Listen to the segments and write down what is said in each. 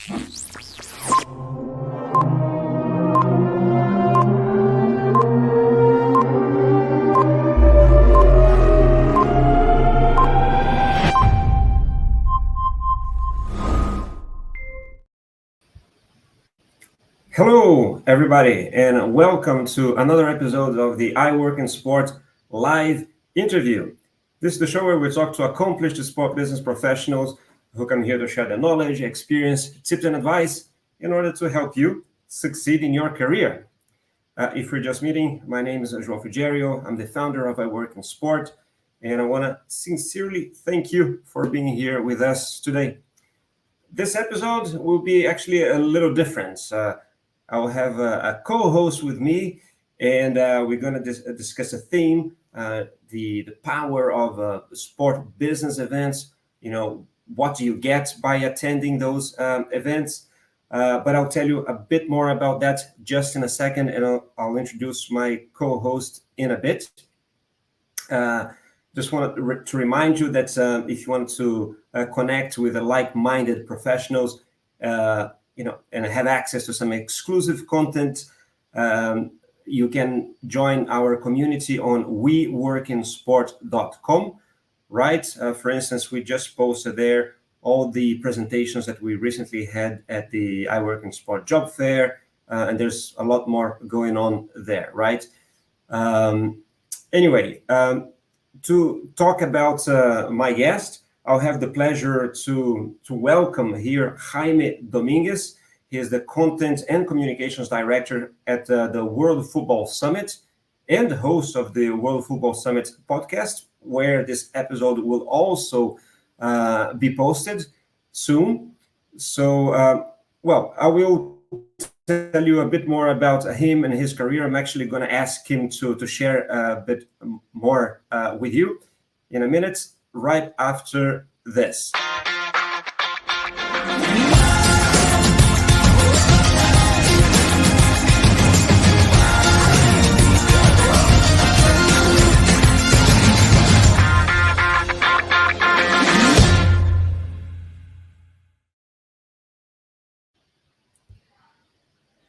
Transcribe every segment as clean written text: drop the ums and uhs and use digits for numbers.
Hello, everybody, and welcome to another episode of the iWorkinSport live interview. This is the show where we talk to accomplished sport business professionals who come here to share their knowledge, experience, tips, and advice in order to help you succeed in your career. If you're just meeting, my name is Joao Frigerio. I'm the founder of iWorkinSport, and I want to sincerely thank you for being here with us today. This episode will be actually a little different. I'll have a co-host with me, and we're going to discuss a theme, the power of sport business events. You know, what do you get by attending those events? But I'll tell you a bit more about that just in a second, and I'll introduce my co-host in a bit. Just want to remind you that if you want to connect with like-minded professionals, and have access to some exclusive content, you can join our community on weworkinsport.com, right? For instance, we just posted there all the presentations that we recently had at the iWorkinSport job fair, and there's a lot more going on there, right? Anyway, to talk about my guest, I'll have the pleasure to welcome here Jaime Domínguez. He is the Content and Communications Director at the World Football Summit and host of the World Football Summit podcast, where this episode will also be posted soon. So, I will tell you a bit more about him and his career. I'm actually going to ask him to share a bit more with you in a minute, right after this.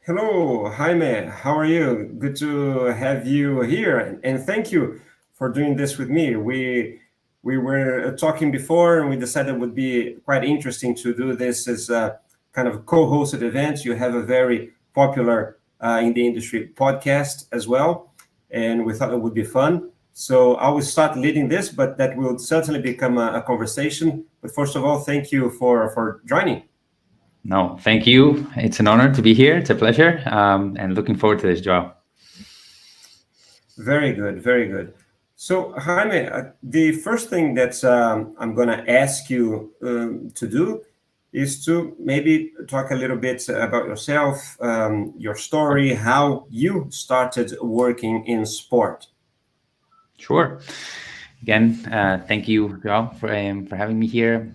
Hello, Jaime. How are you? Good to have you here, and thank you for doing this with me. We were talking before, and we decided it would be quite interesting to do this as a kind of co-hosted event. You have a very popular in the industry podcast as well, and we thought it would be fun. So I will start leading this, but that will certainly become a conversation. But first of all, thank you for joining. No, thank you. It's an honor to be here. It's a pleasure, and looking forward to this, Joao. Very good, very good. So, Jaime, the first thing that I'm going to ask you to do is to maybe talk a little bit about yourself, your story, how you started working in sport. Sure. Again, thank you, Joao, for having me here.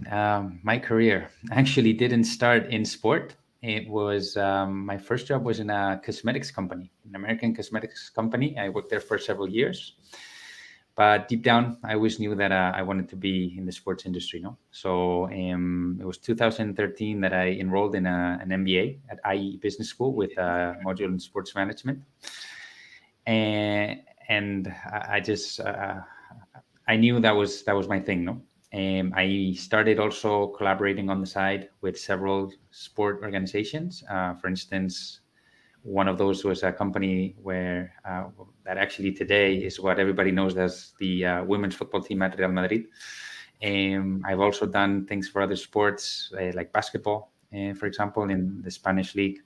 My career actually didn't start in sport. It was my first job was in a cosmetics company, an American cosmetics company. I worked there for several years. But deep down, I always knew that I wanted to be in the sports industry. So it was 2013 that I enrolled in an MBA at IE Business School with a module in sports management. And I just... I knew that was my thing, I started also collaborating on the side with several sport organizations. For instance, one of those was a company where that actually today is what everybody knows as the women's football team at Real Madrid. I've also done things for other sports like basketball, for example, in the Spanish league.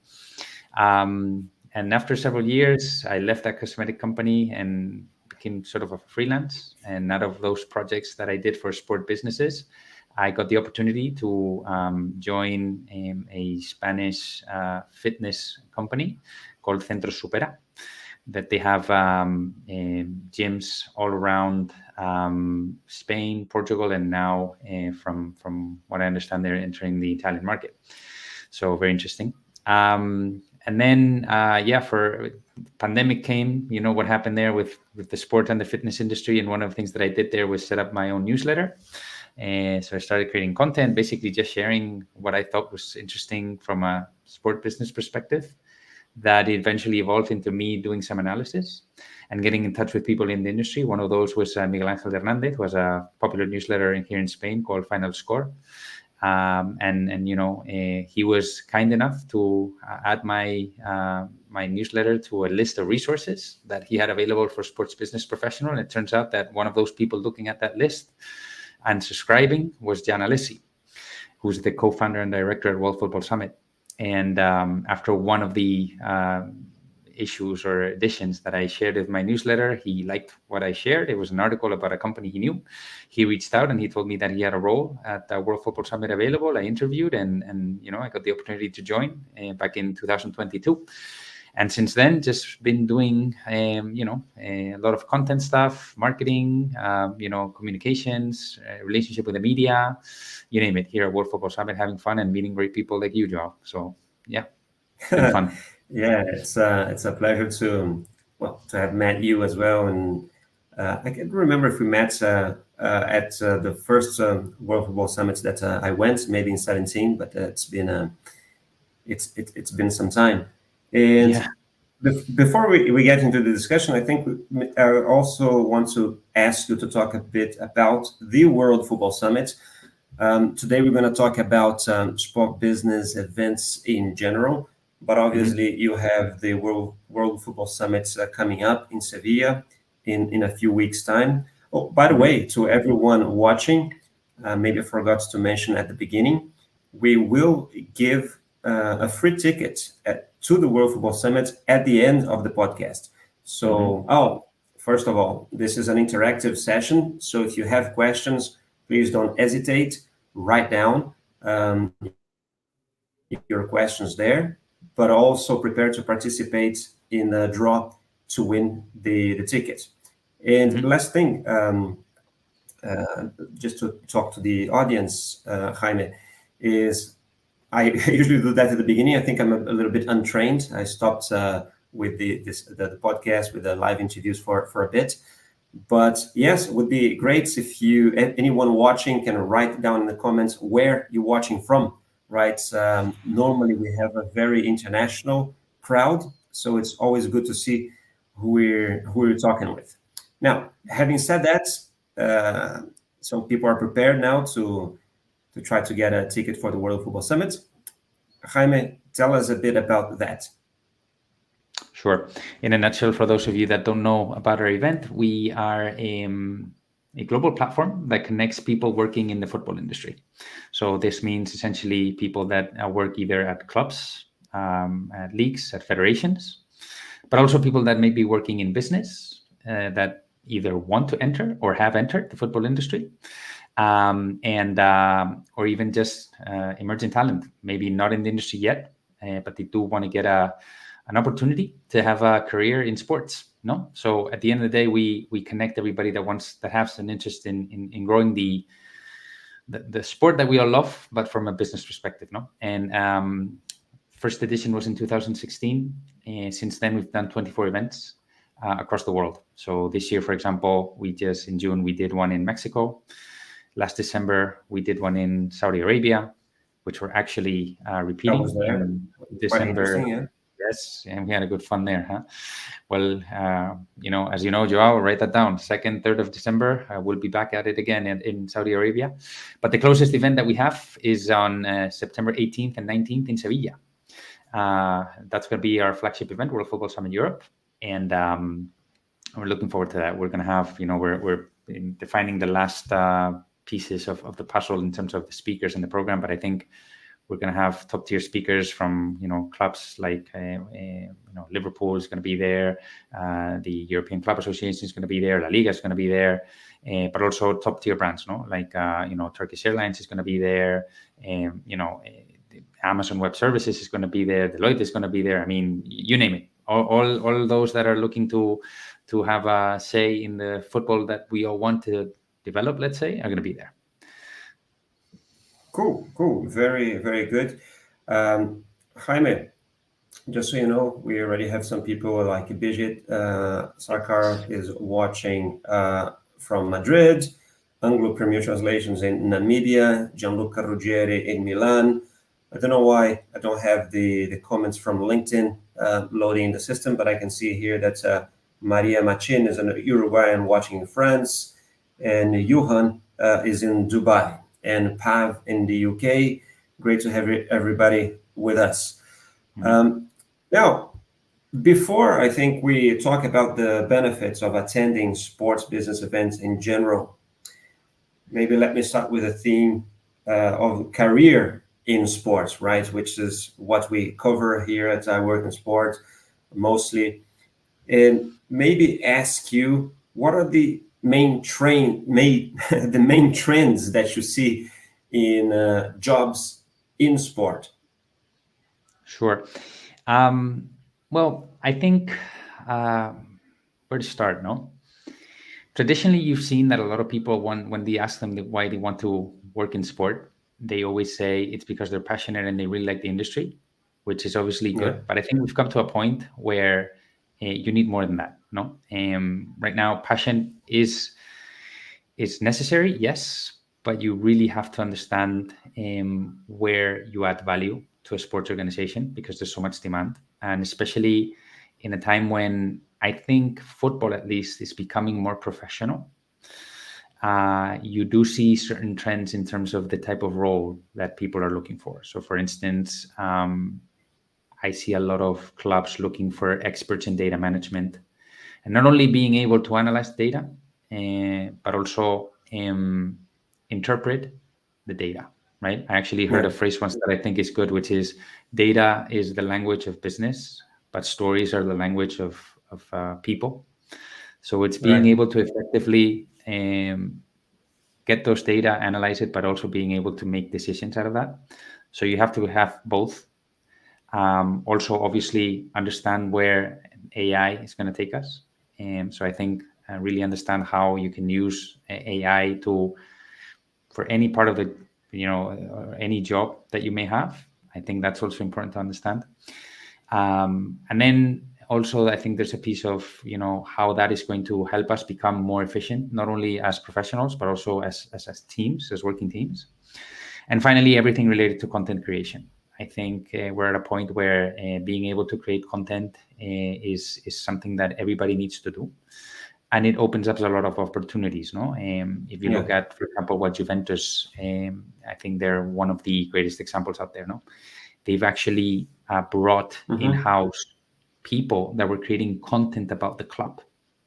And after several years, I left that cosmetic company and became sort of a freelance. And out of those projects that I did for sport businesses, I got the opportunity to join a Spanish fitness company called Centro Supera, that they have gyms all around Spain, Portugal, and now from what I understand, they're entering the Italian market. So very interesting. And then, for pandemic came, you know what happened there with the sport and the fitness industry. And one of the things that I did there was set up my own newsletter. So I started creating content, basically just sharing what I thought was interesting from a sport business perspective. That eventually evolved into me doing some analysis and getting in touch with people in the industry. One of those was Miguel Ángel Hernández, who has a popular newsletter here in Spain called Final Score. He was kind enough to add my newsletter to a list of resources that he had available for sports business professional. And it turns out that one of those people looking at that list and subscribing was Gian Alessi, who's the co-founder and director at World Football Summit. And after one of the issues or editions that I shared with my newsletter, he liked what I shared. It was an article about a company he knew. He reached out and he told me that he had a role at the World Football Summit available. I interviewed and I got the opportunity to join back in 2022. And since then, just been doing, a lot of content stuff, marketing, communications, relationship with the media, you name it, here at World Football Summit, having fun and meeting great people like you, Joao. So, yeah, it's been fun. Yeah, it's a pleasure to have met you as well. And I can't remember if we met at the first World Football Summit that I went, maybe in 2017, but it's been some time. And Yeah. before we get into the discussion, I think I also want to ask you to talk a bit about the World Football Summit. Today, we're going to talk about sport business events in general, but obviously you have the World Football Summit coming up in Sevilla in a few weeks' time. Oh, by the way, to everyone watching, maybe I forgot to mention at the beginning, we will give a free ticket to the World Football Summit at the end of the podcast. So, first of all, this is an interactive session. So if you have questions, please don't hesitate. Write down your questions there, but also prepare to participate in the draw to win the ticket. And last thing, just to talk to the audience, Jaime, is I usually do that at the beginning. I think I'm a little bit untrained. I stopped with the podcast, with the live interviews for a bit. But yes, it would be great if anyone watching can write down in the comments where you're watching from, right? Normally we have a very international crowd, so it's always good to see who we're talking with. Now, having said that, some people are prepared now to try to get a ticket for the World Football Summit. Jaime, tell us a bit about that. Sure. In a nutshell, for those of you that don't know about our event, we are a global platform that connects people working in the football industry. So this means essentially people that work either at clubs, at leagues, at federations, but also people that may be working in business that either want to enter or have entered the football industry, or even just emerging talent, maybe not in the industry yet, but they do want to get an opportunity to have a career in sports. No, so at the end of the day, we connect everybody that has an interest in growing the sport that we all love, but from a business perspective. No, and first edition was in 2016, and since then we've done 24 events across the world. So this year, for example, in June we did one in Mexico. Last December we did one in Saudi Arabia, which we're actually repeating in December. Yeah. Yes, and we had a good fun there, huh? Well, as you know, Joao, write that down. 2nd, 3rd of December, we'll be back at it again in Saudi Arabia. But the closest event that we have is on September 18th and 19th in Sevilla. That's going to be our flagship event, World Football Summit Europe, and we're looking forward to that. We're going to have, we're defining the last pieces of the puzzle in terms of the speakers in the program, but I think we're going to have top tier speakers from, clubs like, Liverpool is going to be there. The European Club Association is going to be there. La Liga is going to be there, but also top tier brands, like, Turkish Airlines is going to be there. Amazon Web Services is going to be there. Deloitte is going to be there. I mean, you name it. All those that are looking to have a say in the football that we all want to develop, let's say, are going to be there. Cool. Very, very good. Jaime, just so you know, we already have some people like Bijit Sarkar is watching from Madrid. Anglo Premier Translations in Namibia, Gianluca Ruggieri in Milan. I don't know why I don't have the comments from LinkedIn loading in the system, but I can see here that Maria Machin is an Uruguayan watching in France, and Johan is in Dubai, and Pav in the UK. Great to have everybody with us. Now, before I think we talk about the benefits of attending sports business events in general, maybe let me start with a theme of career in sports, right? Which is what we cover here at iWorkinSport mostly. And maybe ask you, what are the main the main trends that you see in jobs in sport? Sure. Well, I think where to start, no? Traditionally, you've seen that a lot of people, when they ask them why they want to work in sport, they always say it's because they're passionate and they really like the industry, which is obviously good. Yeah. But I think we've come to a point where you need more than that, no? Right now, passion is necessary, yes, but you really have to understand where you add value to a sports organization, because there's so much demand, and especially in a time when I think football, at least, is becoming more professional. You do see certain trends in terms of the type of role that people are looking for. So, for instance, I see a lot of clubs looking for experts in data management, and not only being able to analyze data, but also interpret the data, right? I actually heard a phrase once that I think is good, which is data is the language of business, but stories are the language of people. So it's being able to effectively get those data, analyze it, but also being able to make decisions out of that. So you have to have both. Also, obviously, understand where AI is going to take us. So I think really understand how you can use AI for any part of the, or any job that you may have. I think that's also important to understand. And then also, I think there's a piece of, how that is going to help us become more efficient, not only as professionals, but also as teams, as working teams. And finally, everything related to content creation. I think we're at a point where being able to create content is something that everybody needs to do. And it opens up a lot of opportunities, no? If you look at, for example, what Juventus, I think they're one of the greatest examples out there, no? They've actually brought in-house people that were creating content about the club,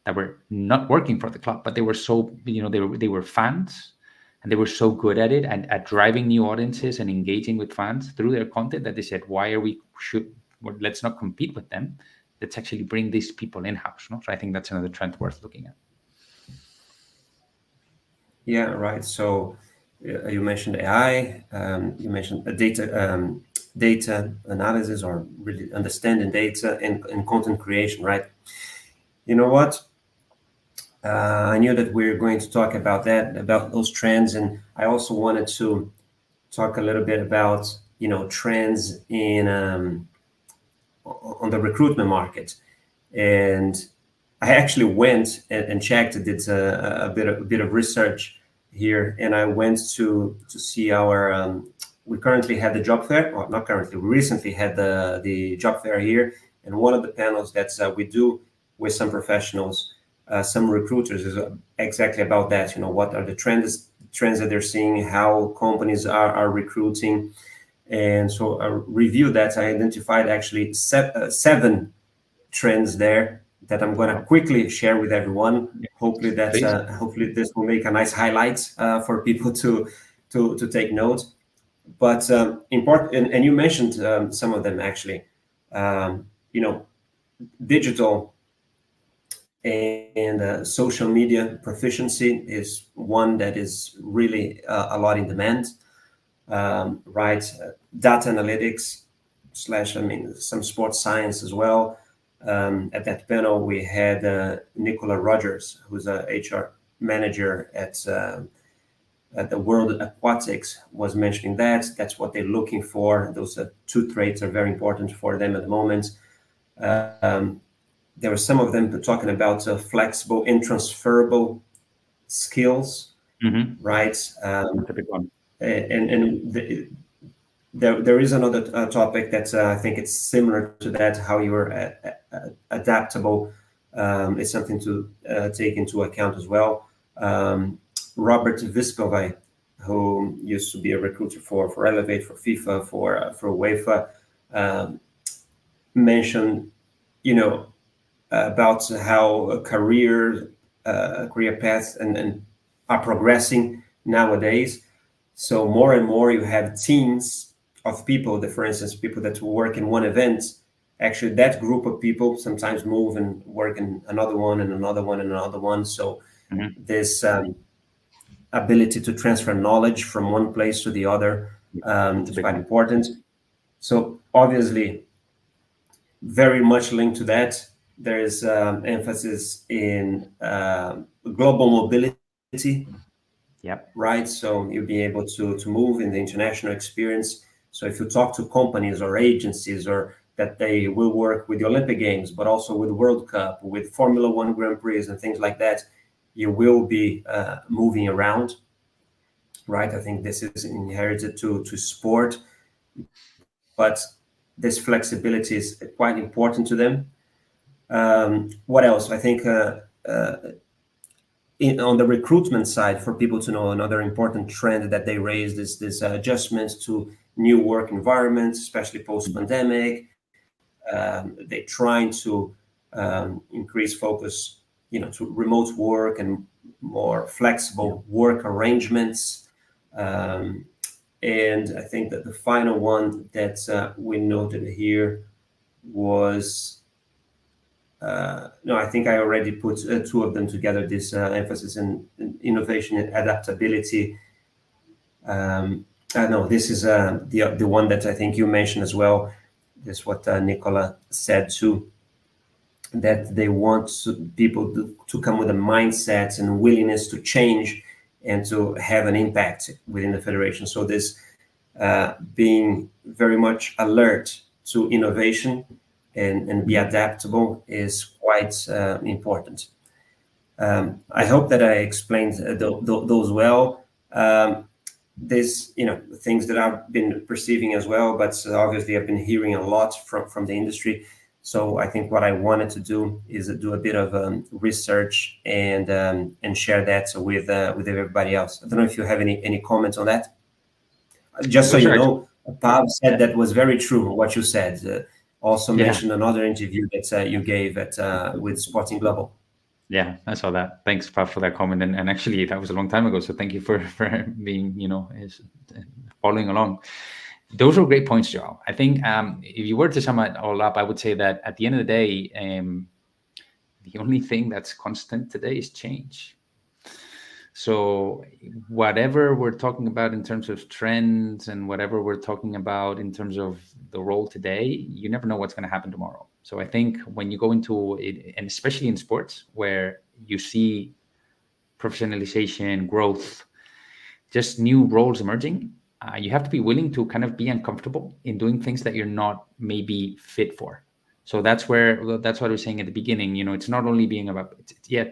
that were not working for the club, but they were so, they were fans, and they were so good at it and at driving new audiences and engaging with fans through their content that they said, let's not compete with them. Let's actually bring these people in-house. No? So I think that's another trend worth looking at. Yeah, right. So you mentioned AI, you mentioned data analysis, or really understanding data and content creation, right? You know what? I knew that we were going to talk about that, about those trends, and I also wanted to talk a little bit about trends in on the recruitment market. And I actually went and checked, did a bit of research here, and I went to see our. We currently had the job fair, or not currently. We recently had the job fair here, and one of the panels that we do with some professionals, some recruiters, is exactly about that. What are the trends that they're seeing, how companies are recruiting, and so I reviewed that. I identified actually seven trends there that I'm going to quickly share with everyone. Hopefully this will make a nice highlight for people to take note. But important, and you mentioned some of them actually. Digital and social media proficiency is one that is really a lot in demand. Right, data analytics / some sports science as well. At that panel, we had Nicola Rogers, who's a HR manager at the World Aquatics, was mentioning that. That's what they're looking for. Those two traits are very important for them at the moment. There were some of them talking about flexible and transferable skills right? That's a big one. There is another topic that I think it's similar to that, how you're adaptable. It's something to take into account as well. Robert Vispovai, who used to be a recruiter for Elevate, for FIFA, for UEFA, mentioned, about how career paths and are progressing nowadays. So more and more you have teams of people that, for instance, people that work in one event, actually that group of people sometimes move and work in another one and another one and another one. So this ability to transfer knowledge from one place to the other is quite important. So obviously, very much linked to that, there is emphasis in global mobility. Yep. Right. So you'll be able to move in the international experience. So if you talk to companies or agencies, or that they will work with the Olympic Games, but also with World Cup, with Formula One Grand Prix and things like that, you will be moving around. Right. I think this is inherited to sport, but this flexibility is quite important to them. What else? I think on the recruitment side, for people to know, another important trend that they raised is this adjustment to new work environments, especially post-pandemic. They're trying to increase focus, to remote work and more flexible work arrangements. And I think that the final one that we noted here was, no, I think I already put two of them together, this emphasis in innovation and adaptability. No, this is the one that I think you mentioned as well. This is what Nicola said too, that they want people to come with a mindset and willingness to change and to have an impact within the federation. So this being very much alert to innovation and be adaptable is quite important. I hope that I explained those well. There's things that I've been perceiving as well, but obviously I've been hearing a lot from the industry. So I think what I wanted to do is do a bit of research and share that with everybody else. I don't know if you have any comments on that. Just so you know, Pav said that was very true what you said. Also mentioned another interview that you gave with Sporting Global. Yeah, I saw that. Thanks, Pav, for that comment. And actually, that was a long time ago. So thank you for being, following along. Those are great points, Joao. I think if you were to sum it all up, I would say that at the end of the day, the only thing that's constant today is change. So whatever we're talking about in terms of trends and whatever we're talking about in terms of the role today, you never know what's going to happen tomorrow. So I think when you go into it, and especially in sports where you see professionalization, growth, just new roles emerging, you have to be willing to kind of be uncomfortable in doing things that you're not maybe fit for. So that's what I was saying at the beginning. It's not only being about,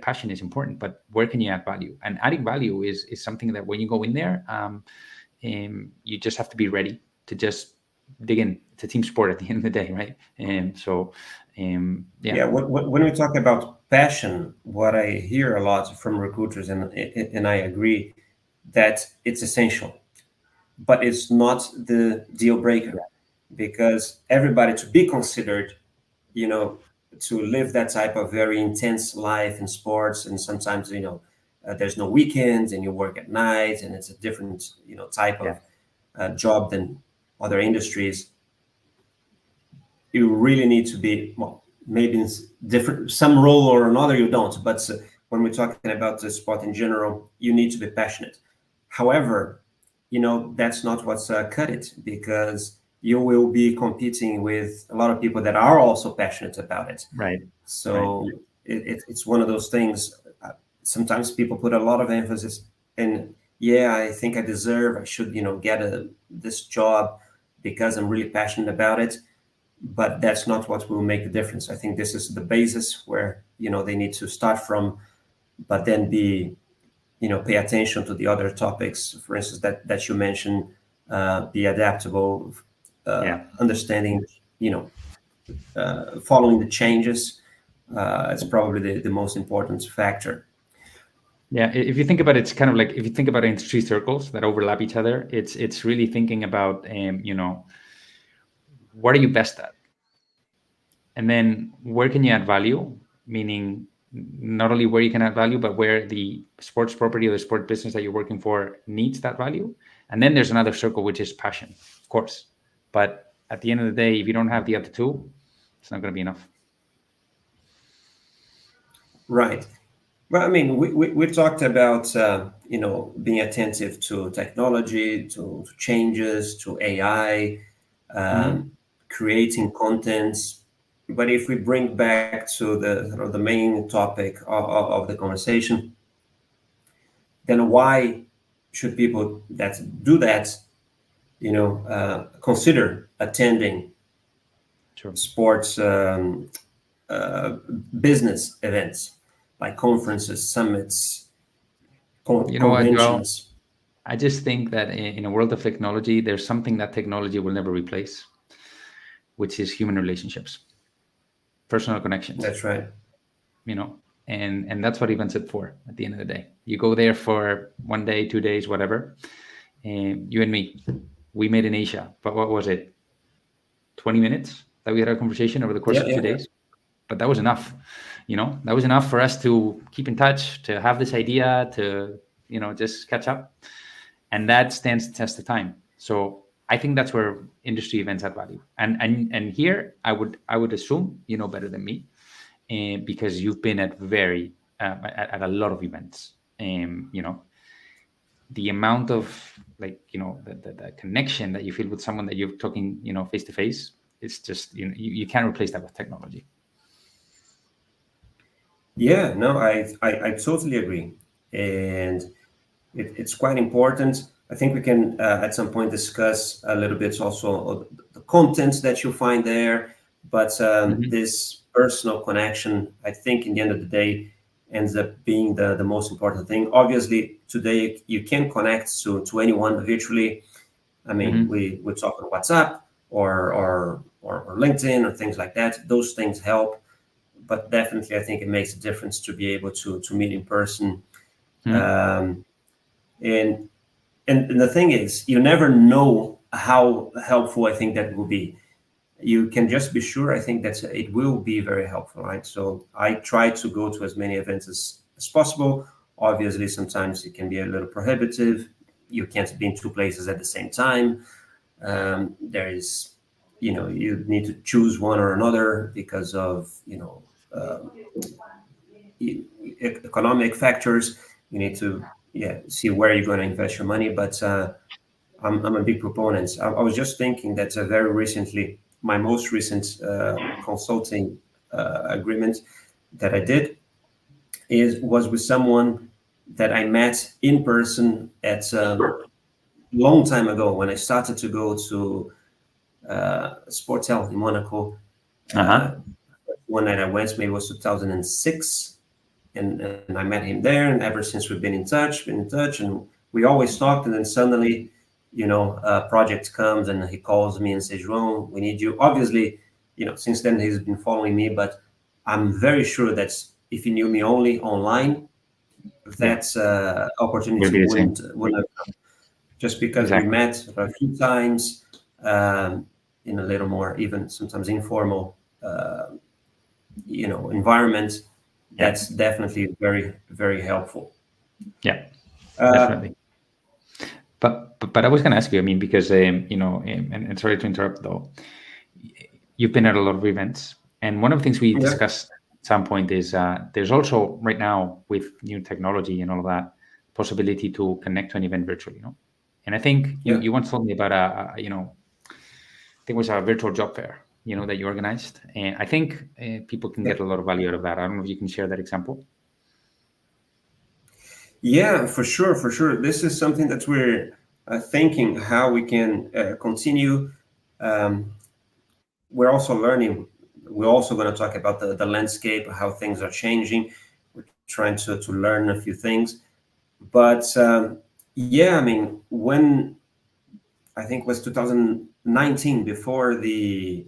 passion is important, but where can you add value? And adding value is something that when you go in there, you just have to be ready to just dig in. It's a team sport at the end of the day, right? And so, when we talk about passion, what I hear a lot from recruiters, and I agree, that it's essential, but it's not the deal breaker, because everybody, to be considered, to live that type of very intense life in sports, and sometimes there's no weekends and you work at night, and it's a different type of job than other industries. You really need to be, maybe it's different, some role or another you don't, but when we're talking about the sport in general, you need to be passionate. However, that's not what's cut it, because you will be competing with a lot of people that are also passionate about it. Right. So it's one of those things. Sometimes people put a lot of emphasis in, I think I should, get this job because I'm really passionate about it. But that's not what will make the difference. I think this is the basis where, they need to start from, but then be pay attention to the other topics, for instance, that you mentioned, be adaptable, understanding, following the changes. It's probably the most important factor. Yeah, if you think about it, it's kind of like if you think about it in three circles that overlap each other, it's really thinking about, what are you best at? And then where can you add value? Meaning not only where you can add value, but where the sports property or the sport business that you're working for needs that value. And then there's another circle, which is passion, of course. But at the end of the day, if you don't have the other two, it's not going to be enough. Right. Well, I mean, we talked about, being attentive to technology, to changes, to AI, creating contents. But if we bring back to the main topic of the conversation, then why should people that do that, consider attending sports business events like conferences, summits, conventions? I just think that in a world of technology, there's something that technology will never replace, which is human relationships, personal connections. That's right. And that's what events are for at the end of the day. You go there for 1 day, 2 days, whatever. And you and me, we met in Asia, but what was it? 20 minutes that we had a conversation over the course of 2 days. But that was enough. That was enough for us to keep in touch, to have this idea, to, just catch up. And that stands the test of time. So I think that's where industry events add value. And here I would assume you know better than me, because you've been at at a lot of events. The amount of the connection that you feel with someone that you're talking, face to face, it's just, you can't replace that with technology. Yeah, no, I totally agree. And it's quite important. I think we can at some point discuss a little bit also the content that you find there. But this personal connection, I think in the end of the day, ends up being the most important thing. Obviously, today you can connect to anyone virtually. I mean, we talk on WhatsApp or LinkedIn or things like that. Those things help. But definitely, I think it makes a difference to be able to meet in person. And the thing is, you never know how helpful I think that will be. You can just be sure, I think that it will be very helpful, right? So I try to go to as many events as possible. Obviously, sometimes it can be a little prohibitive. You can't be in two places at the same time. There is, you need to choose one or another because of, economic factors. You need to see where you're going to invest your money. But I'm a big proponent. I was just thinking that very recently, my most recent consulting agreement that I did was with someone that I met in person at a long time ago when I started to go to Sportel in Monaco. One night I went, maybe it was 2006, and I met him there. And ever since we've been in touch, and we always talked. And then suddenly, a project comes and he calls me and says, "Joao, we need you." Obviously, since then he's been following me, but I'm very sure that if he knew me only online, that opportunity wouldn't have come. Just because we met a few times in a little more, even sometimes informal, environment. That's definitely very, very helpful. Yeah, definitely. But I was going to ask you, I mean, because, and sorry to interrupt though, you've been at a lot of events, and one of the things we discussed at some point is there's also right now with new technology and all of that possibility to connect to an event virtually, And I think you once told me about I think it was a virtual job fair, that you organized. And I think people can get a lot of value out of that. I don't know if you can share that example. Yeah, for sure. This is something that we're thinking how we can continue. We're also learning. We're also going to talk about the landscape, how things are changing. We're trying to learn a few things. But yeah, I mean, when I think it was 2019, before the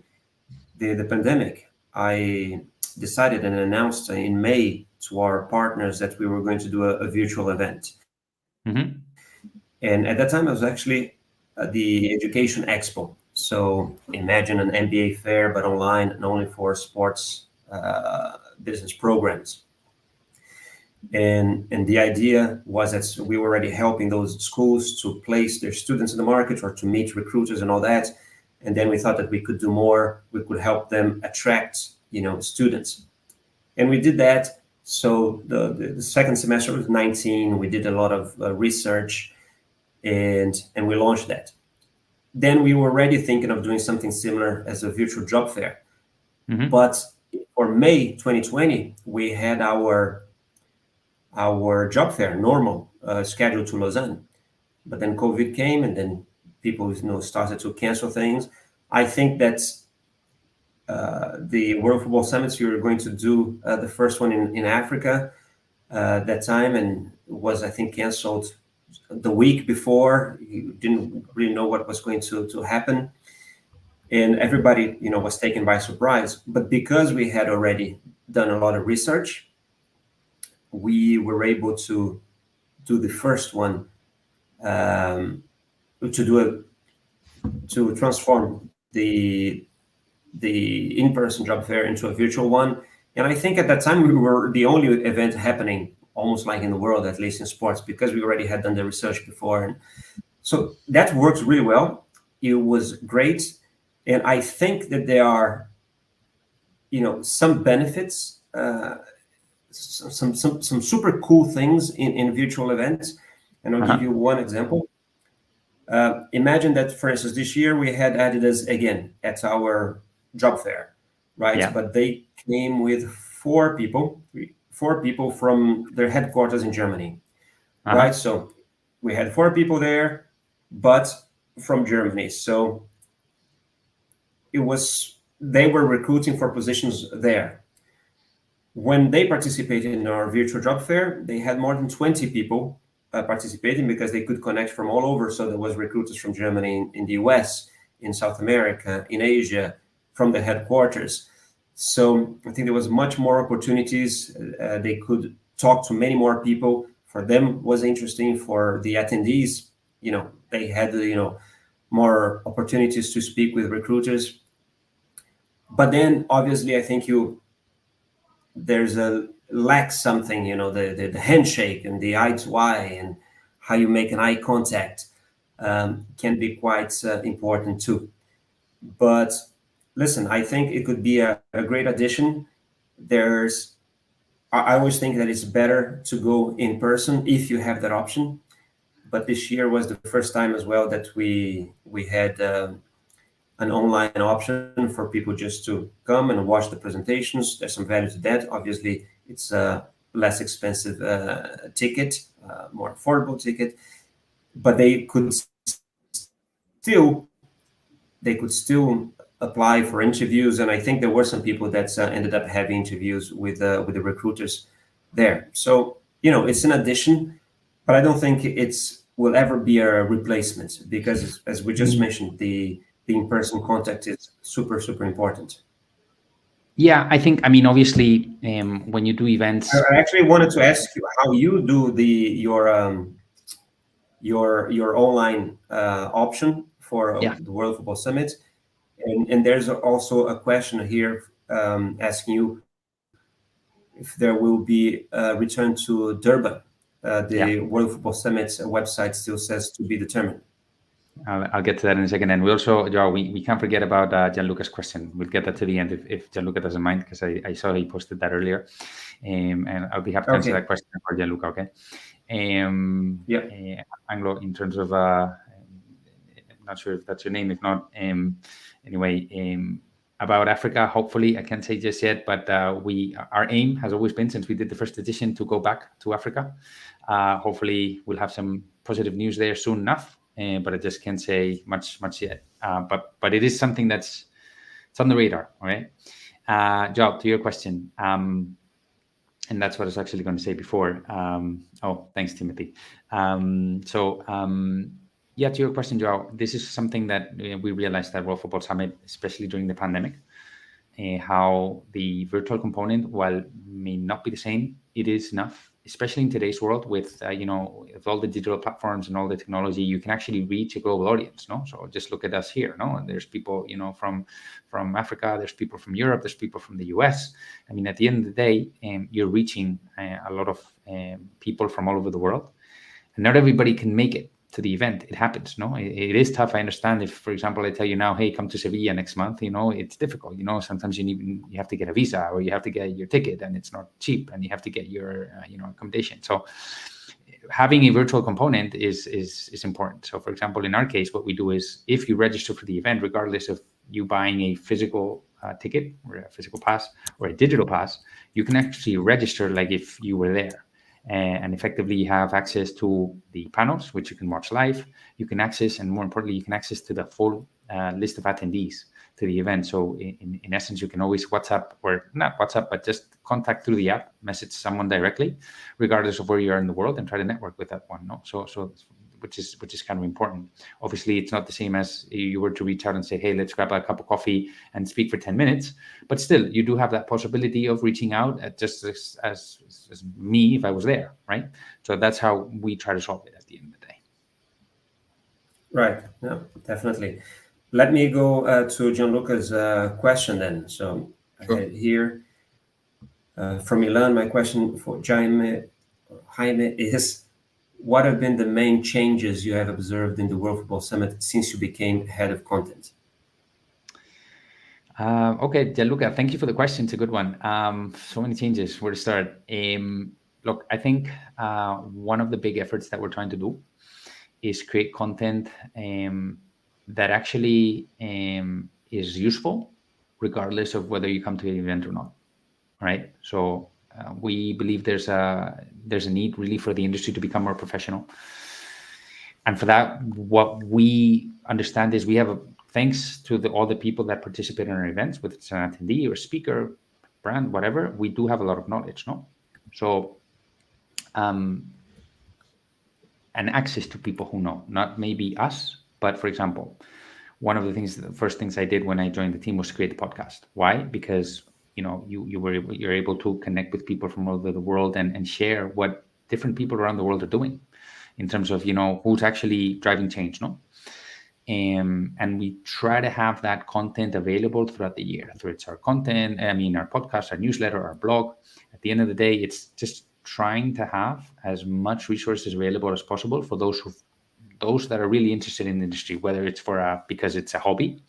pandemic, I decided and announced in May to our partners that we were going to do a virtual event. Mm-hmm. And at that time, I was actually at the Education Expo. So imagine an MBA fair, but online and only for sports business programs. And the idea was that we were already helping those schools to place their students in the market or to meet recruiters and all that. And then we thought that we could do more. We could help them attract, students. And we did that. So the second semester was 19. We did a lot of research, and we launched that. Then we were already thinking of doing something similar as a virtual job fair. Mm-hmm. But for May 2020, we had our job fair normal scheduled to Lausanne. But then COVID came, and then people started to cancel things. I think that the World Football Summits, we were going to do the first one in Africa that time, and was, I think, canceled the week before. You didn't really know what was going to happen, and everybody was taken by surprise. But because we had already done a lot of research, we were able to do the first one, to transform the in-person job fair into a virtual one. And I think at that time we were the only event happening almost like in the world, at least in sports, because we already had done the research before. And so that worked really well. It was great. And I think that there are, some benefits, some super cool things in virtual events. And I'll give you one example. Imagine that, for instance, this year we had Adidas again at our job fair, right? Yeah. But they came with four people from their headquarters in Germany, right? So we had four people there, but from Germany. So they were recruiting for positions there. When they participated in our virtual job fair, they had more than 20 people participating because they could connect from all over. So there was recruiters from Germany, in the US, in South America, in Asia, from the headquarters. So I think there was much more opportunities. They could talk to many more people. For them, was interesting. For the attendees, they had more opportunities to speak with recruiters. But then, obviously, I think there's a lack something, the handshake and the eye to eye and how you make an eye contact can be quite important too. But listen, I think it could be a great addition. I always think that it's better to go in person if you have that option. But this year was the first time as well that we had an online option for people just to come and watch the presentations. There's some value to that. Obviously, it's a less expensive ticket, more affordable ticket, but they could still apply for interviews. And I think there were some people that ended up having interviews with the recruiters there. So it's an addition, but I don't think will ever be a replacement, because as we just mentioned, the in-person contact is super, super important. Yeah, I mean, obviously, when you do events, I actually wanted to ask you how you do your online option for the World Football Summit, and there's also a question here asking you if there will be a return to Durban. The World Football Summit website still says to be determined. I'll get to that in a second. And we also, Joao, we can't forget about Gianluca's question. We'll get that to the end if Gianluca doesn't mind, because I saw he posted that earlier. And I'll be happy to answer that question for Gianluca, okay? Anglo, in terms of, I'm not sure if that's your name. If not, anyway, about Africa, hopefully, I can't say just yet, but our aim has always been, since we did the first edition, to go back to Africa. Hopefully, we'll have some positive news there soon enough. But I just can't say much yet. But it is something it's on the radar. All right, Joao, to your question, and And that's what I was actually going to say before. Oh, thanks, Timothy. Yeah, to your question, Joao, this is something that we realized at World Football Summit, especially during the pandemic, how the virtual component, while may not be the same, it is enough, especially in today's world with, with all the digital platforms and all the technology, you can actually reach a global audience, no? So just look at us here, no? And there's people, from Africa, there's people from Europe, there's people from the US. I mean, at the end of the day, you're reaching a lot of people from all over the world, and not everybody can make it to the event. It happens, no? It is tough. I understand if, for example, I tell you now, hey, come to Sevilla next month, it's difficult. Sometimes you have to get a visa, or you have to get your ticket, and it's not cheap, and you have to get your, accommodation. So having a virtual component is important. So for example, in our case, what we do is if you register for the event, regardless of you buying a physical ticket or a physical pass or a digital pass, you can actually register like if you were there. And effectively you have access to the panels, which you can watch live. You can access, and more importantly, you can access to the full list of attendees to the event. So in essence, you can always WhatsApp, or not WhatsApp, but just contact through the app, message someone directly, regardless of where you are in the world, and try to network with that one. No, so which is kind of important. Obviously, it's not the same as you were to reach out and say, hey, let's grab a cup of coffee and speak for 10 minutes. But still, you do have that possibility of reaching out just as me if I was there, right? So that's how we try to solve it at the end of the day. Right. Yeah, definitely. Let me go to Gianluca's question then. So Sure. I had here from Milan, my question for Jaime is, what have been the main changes you have observed in the World Football Summit since you became head of content? Okay, Gianluca, thank you for the question. It's a good one. So many changes. Where to start? Look, I think one of the big efforts that we're trying to do is create content that actually is useful, regardless of whether you come to the event or not. Right? So we believe there's a need really for the industry to become more professional. And for that, what we understand is we have thanks to all the people that participate in our events, whether it's an attendee or speaker, brand, whatever, we do have a lot of knowledge, no? So, and access to people who know, not maybe us, but for example, one of the first things I did when I joined the team was create a podcast. Why? Because you're able to connect with people from all over the world and share what different people around the world are doing in terms of, who's actually driving change, no? And we try to have that content available throughout the year. Through our content, our podcast, our newsletter, our blog. At the end of the day, it's just trying to have as much resources available as possible for those that are really interested in the industry, whether it's because it's a hobby,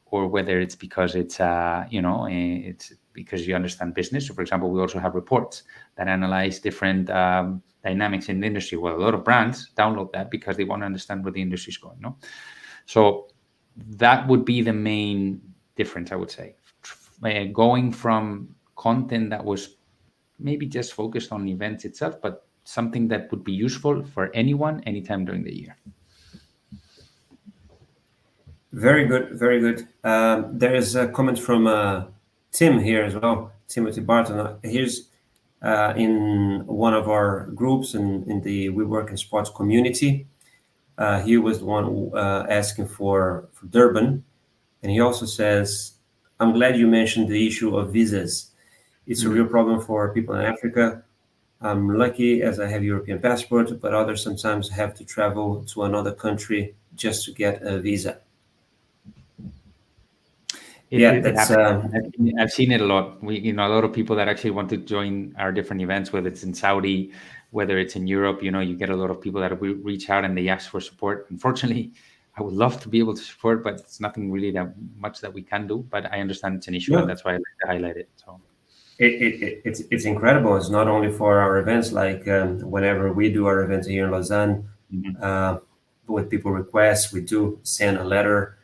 or whether it's because it's it's because you understand business. So for example, we also have reports that analyze different dynamics in the industry. Well, a lot of brands download that because they want to understand where the industry is going, no? So that would be the main difference, I would say. Going from content that was maybe just focused on events itself, but something that would be useful for anyone, anytime during the year. Very good, very good. There is a comment from Tim here as well, Timothy Barton. Here's in one of our groups in the iWorkinSport community. He was the one asking for Durban. And he also says, I'm glad you mentioned the issue of visas. It's a real problem for people in Africa. I'm lucky as I have European passport, but others sometimes have to travel to another country just to get a visa. I've seen it a lot. A lot of people that actually want to join our different events, whether it's in Saudi, whether it's in Europe, you get a lot of people that reach out and they ask for support. Unfortunately, I would love to be able to support, but it's nothing really that much that we can do. But I understand it's an issue, and that's why I like to highlight it. So it's incredible. It's not only for our events, like whenever we do our events here in Lausanne, with people request, we do send a letter.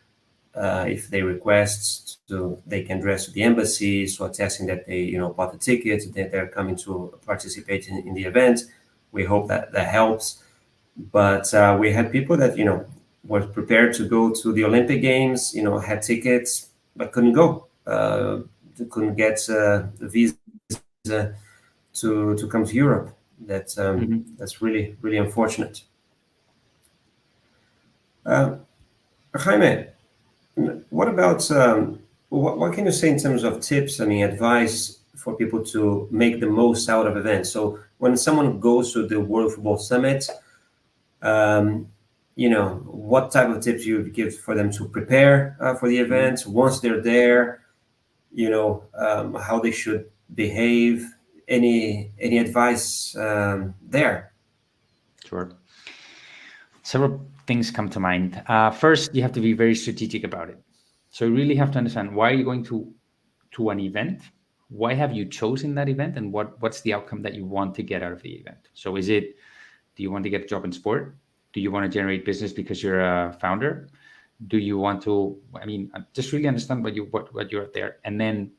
If they request, they can address to the embassy, so attesting that they bought the tickets, that they're coming to participate in the event. We hope that helps. But we had people that were prepared to go to the Olympic Games, had tickets but couldn't go, couldn't get a visa to come to Europe. That's really, really unfortunate. Jaime, what about what can you say in terms of tips? I mean, advice for people to make the most out of events. So when someone goes to the World Football Summit, what type of tips you would give for them to prepare for the event once they're there? How they should behave. Any advice there? Sure. Several things come to mind. First, you have to be very strategic about it. So you really have to understand, why are you going to an event? Why have you chosen that event, and what's the outcome that you want to get out of the event? So do you want to get a job in sport? Do you want to generate business because you're a founder? Do you want to, just really understand what you're there, and then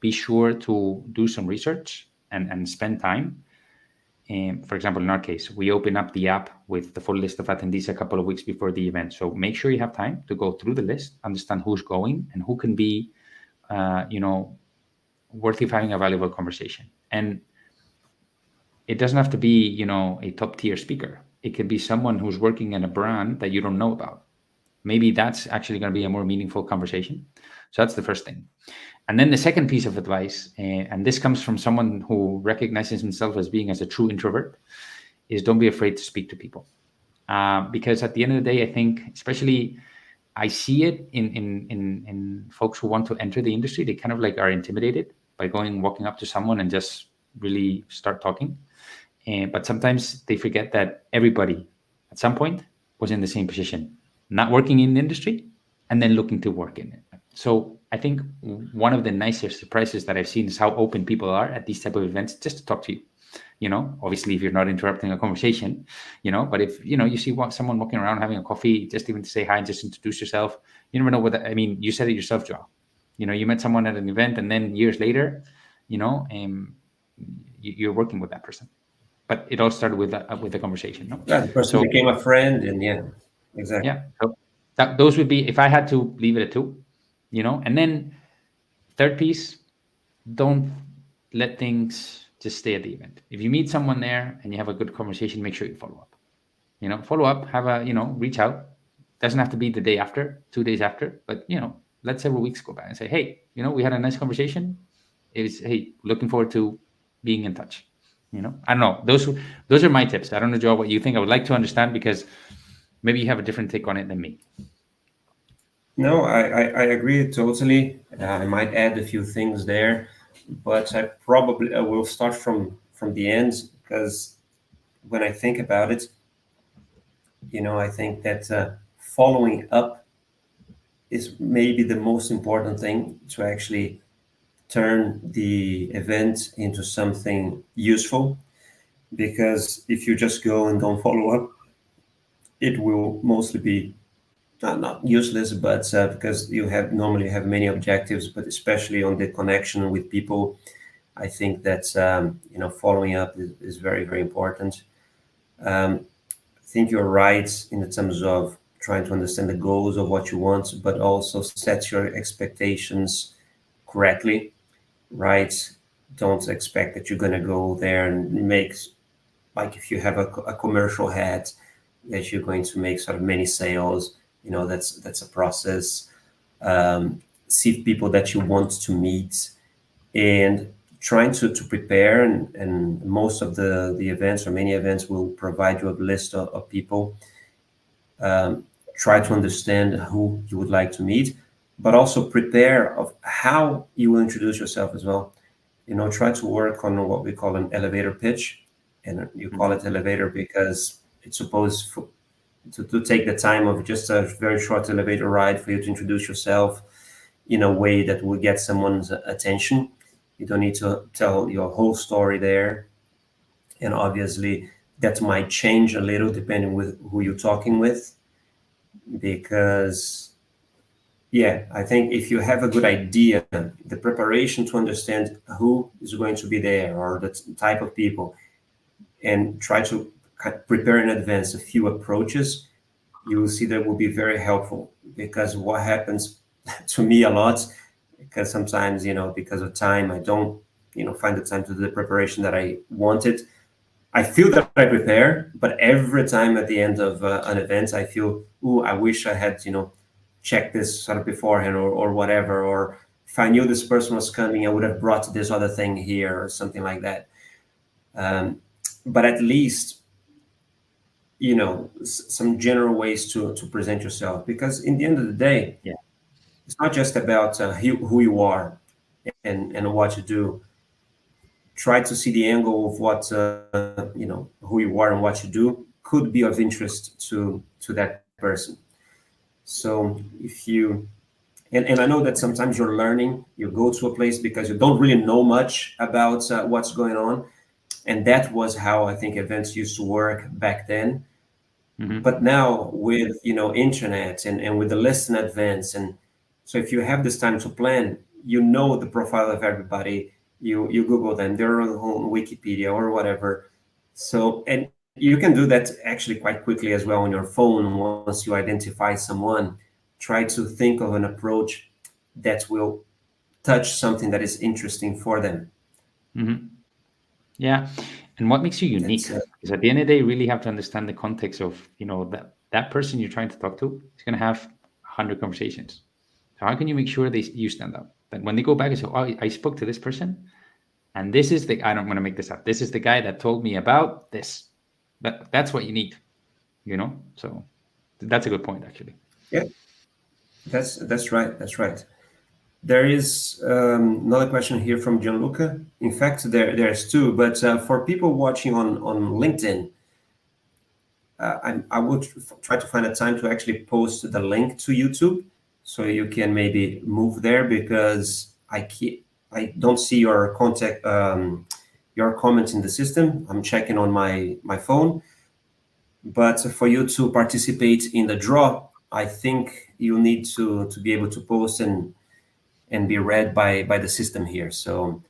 be sure to do some research and spend time. For example, in our case, we open up the app with the full list of attendees a couple of weeks before the event. So make sure you have time to go through the list, understand who's going and who can be, worthy of having a valuable conversation. And it doesn't have to be, a top tier speaker. It could be someone who's working in a brand that you don't know about. Maybe that's actually going to be a more meaningful conversation. So that's the first thing. And then the second piece of advice, and this comes from someone who recognizes himself as being as a true introvert, is don't be afraid to speak to people. Because at the end of the day, I think, especially I see it in folks who want to enter the industry, they kind of like are intimidated by walking up to someone and just really start talking. But sometimes they forget that everybody at some point was in the same position, not working in the industry and then looking to work in it. So I think one of the nicer surprises that I've seen is how open people are at these type of events just to talk to you. Obviously, if you're not interrupting a conversation, but if, you see someone walking around having a coffee, just even to say hi and just introduce yourself, you never know you said it yourself, Joao. You met someone at an event and then years later, you're working with that person. But it all started with a conversation, no? Yeah, the person became a friend, and yeah, exactly. Yeah. So those would be, if I had to leave it at two, and then third piece, don't let things just stay at the event. If you meet someone there and you have a good conversation, make sure you follow up. Follow up, reach out. Doesn't have to be the day after, 2 days after, but let several weeks go by and say, hey, we had a nice conversation. Hey, looking forward to being in touch. I don't know. Those are my tips. I don't know, Joe, what you think. I would like to understand, because maybe you have a different take on it than me. No, I agree totally. I might add a few things there, but I probably will start from the end, because when I think about it, I think that following up is maybe the most important thing to actually turn the event into something useful. Because if you just go and don't follow up, it will mostly be not useless, but because you normally have many objectives, but especially on the connection with people, I think that following up is very, very important. I think you're right in terms of trying to understand the goals of what you want, but also set your expectations correctly, right? Don't expect that you're going to go there and make, like if you have a commercial hat, that you're going to make sort of many sales. That's a process. See people that you want to meet, and trying to prepare, and most of the events, or many events, will provide you a list of people. Try to understand who you would like to meet, but also prepare of how you will introduce yourself as well. Try to work on what we call an elevator pitch, and you call it elevator because it's supposed to take the time of just a very short elevator ride for you to introduce yourself in a way that will get someone's attention. You don't need to tell your whole story there. And obviously that might change a little depending with who you're talking with, because I think if you have a good idea, the preparation to understand who is going to be there or the type of people, and try to prepare in advance a few approaches, you will see that will be very helpful. Because what happens to me a lot, because sometimes, because of time, I don't find the time to do the preparation that I wanted. I feel that I prepare, but every time at the end of an event, I feel, ooh, I wish I had, checked this sort of beforehand or whatever. Or if I knew this person was coming, I would have brought this other thing here or something like that. But at least, some general ways to present yourself, because in the end of the day, Yeah. it's not just about who you are and what you do. Try to see the angle of what who you are and what you do could be of interest to that person. So if you and I know that sometimes you're learning, you go to a place because you don't really know much about what's going on, and that was how I think events used to work back then. But now with internet and with the list in advance, and so if you have this time to plan, the profile of everybody, you Google them, they're on Wikipedia or whatever. So, and you can do that actually quite quickly as well on your phone. Once you identify someone, try to think of an approach that will touch something that is interesting for them. Yeah. And what makes you unique That's is at the end of the day, you really have to understand the context of, that person you're trying to talk to is going to have 100 conversations. So how can you make sure you stand out? That when they go back and say, oh, I spoke to this person, and this is the, I don't want to make this up. This is the guy that told me about this. That's what you need, So that's a good point, actually. yeah, that's right. That's right. There is another question here from Gianluca. In fact, there's two, but for people watching on LinkedIn, I would try to find a time to actually post the link to YouTube, so you can maybe move there, because I don't see your contact your comments in the system. I'm checking on my phone, but for you to participate in the draw, I think you need to be able to post and be read by the system here. So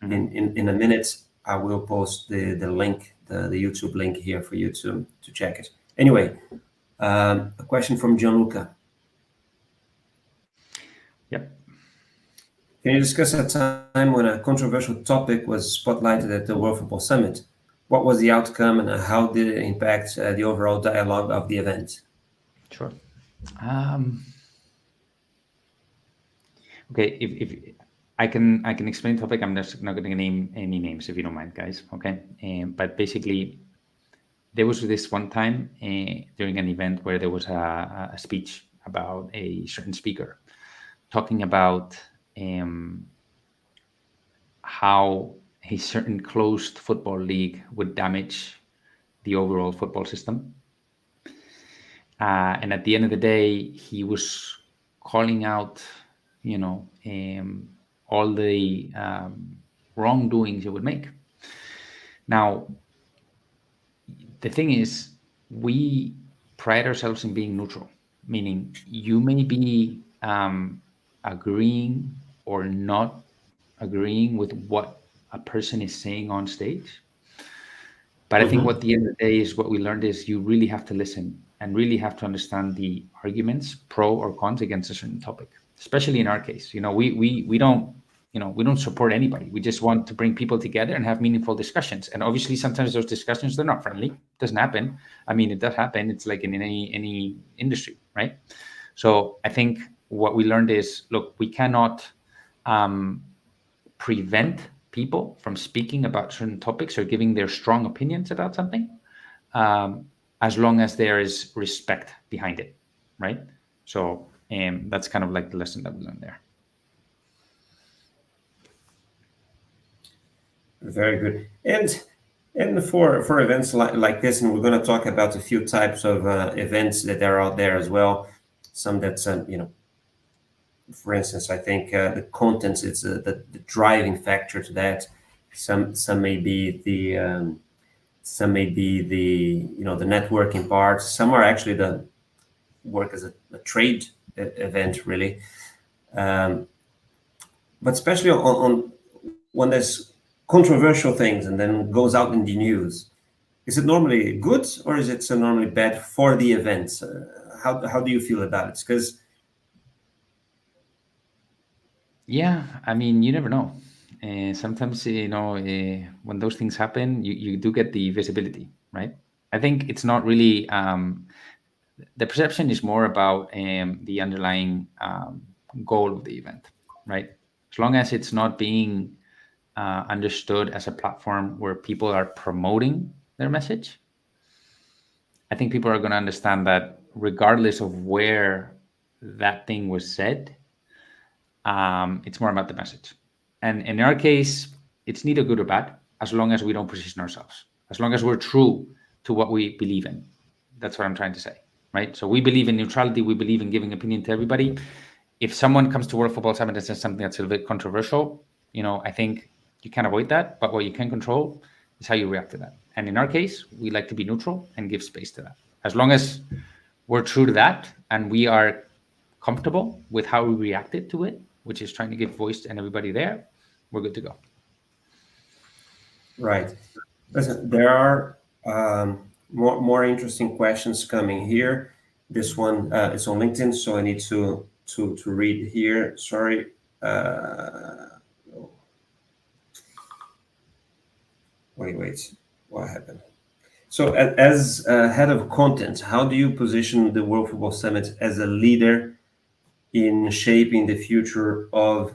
in a minute, I will post the link, the YouTube link here for you to check it. Anyway, a question from Gianluca. Yep. Can you discuss a time when a controversial topic was spotlighted at the World Football Summit? What was the outcome, and how did it impact the overall dialogue of the event? Sure. Okay, if I can explain the topic. I'm just not going to name any names, if you don't mind, guys. Okay, but basically, there was this one time during an event where there was a speech about a certain speaker talking about how a certain closed football league would damage the overall football system. And at the end of the day, he was calling out, all the wrongdoings it would make. Now, the thing is, we pride ourselves in being neutral, meaning you may be agreeing or not agreeing with what a person is saying on stage. But I think what the end of the day is, what we learned is you really have to listen and really have to understand the arguments, pro or cons, against a certain topic. Especially in our case, we don't, we don't support anybody. We just want to bring people together and have meaningful discussions. And obviously, sometimes those discussions, they're not friendly. It doesn't happen. I mean, it does happen. It's like in any industry, right? So I think what we learned is, look, we cannot prevent people from speaking about certain topics or giving their strong opinions about something, as long as there is respect behind it, right? So that's kind of like the lesson that we learned there. Very good. And for events like this, and we're going to talk about a few types of events that are out there as well. Some that for instance, I think the content is the driving factor to that. Some may be the the networking part. Some are actually the work as a trade event, really. But especially on when there's controversial things and then goes out in the news, is it normally good, or is it normally bad for the event? How do you feel about it? Because yeah, I mean, you never know. sometimes, when those things happen, you do get the visibility, right? I think it's not really, the perception is more about the underlying goal of the event, right? As long as it's not being understood as a platform where people are promoting their message, I think people are going to understand that regardless of where that thing was said, it's more about the message. And in our case, it's neither good or bad, as long as we don't position ourselves, as long as we're true to what we believe in. That's what I'm trying to say, right? So we believe in neutrality. We believe in giving opinion to everybody. If someone comes to World Football Summit and says something that's a little bit controversial, I think you can avoid that. But what you can control is how you react to that. And in our case, we like to be neutral and give space to that. As long as we're true to that and we are comfortable with how we reacted to it, which is trying to give voice to everybody there, we're good to go. Right. Listen, there are more interesting questions coming here. This one is on LinkedIn, so I need to read here. Sorry. Wait. What happened? So, as head of content, how do you position the World Football Summit as a leader in shaping the future of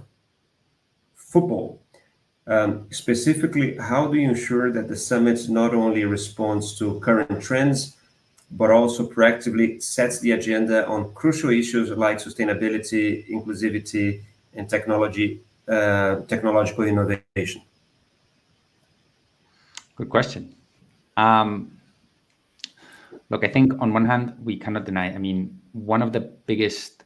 football? Specifically, how do you ensure that the summit not only responds to current trends, but also proactively sets the agenda on crucial issues like sustainability, inclusivity, and technological innovation? Good question. Look, I think on one hand, we cannot deny. I mean, one of the biggest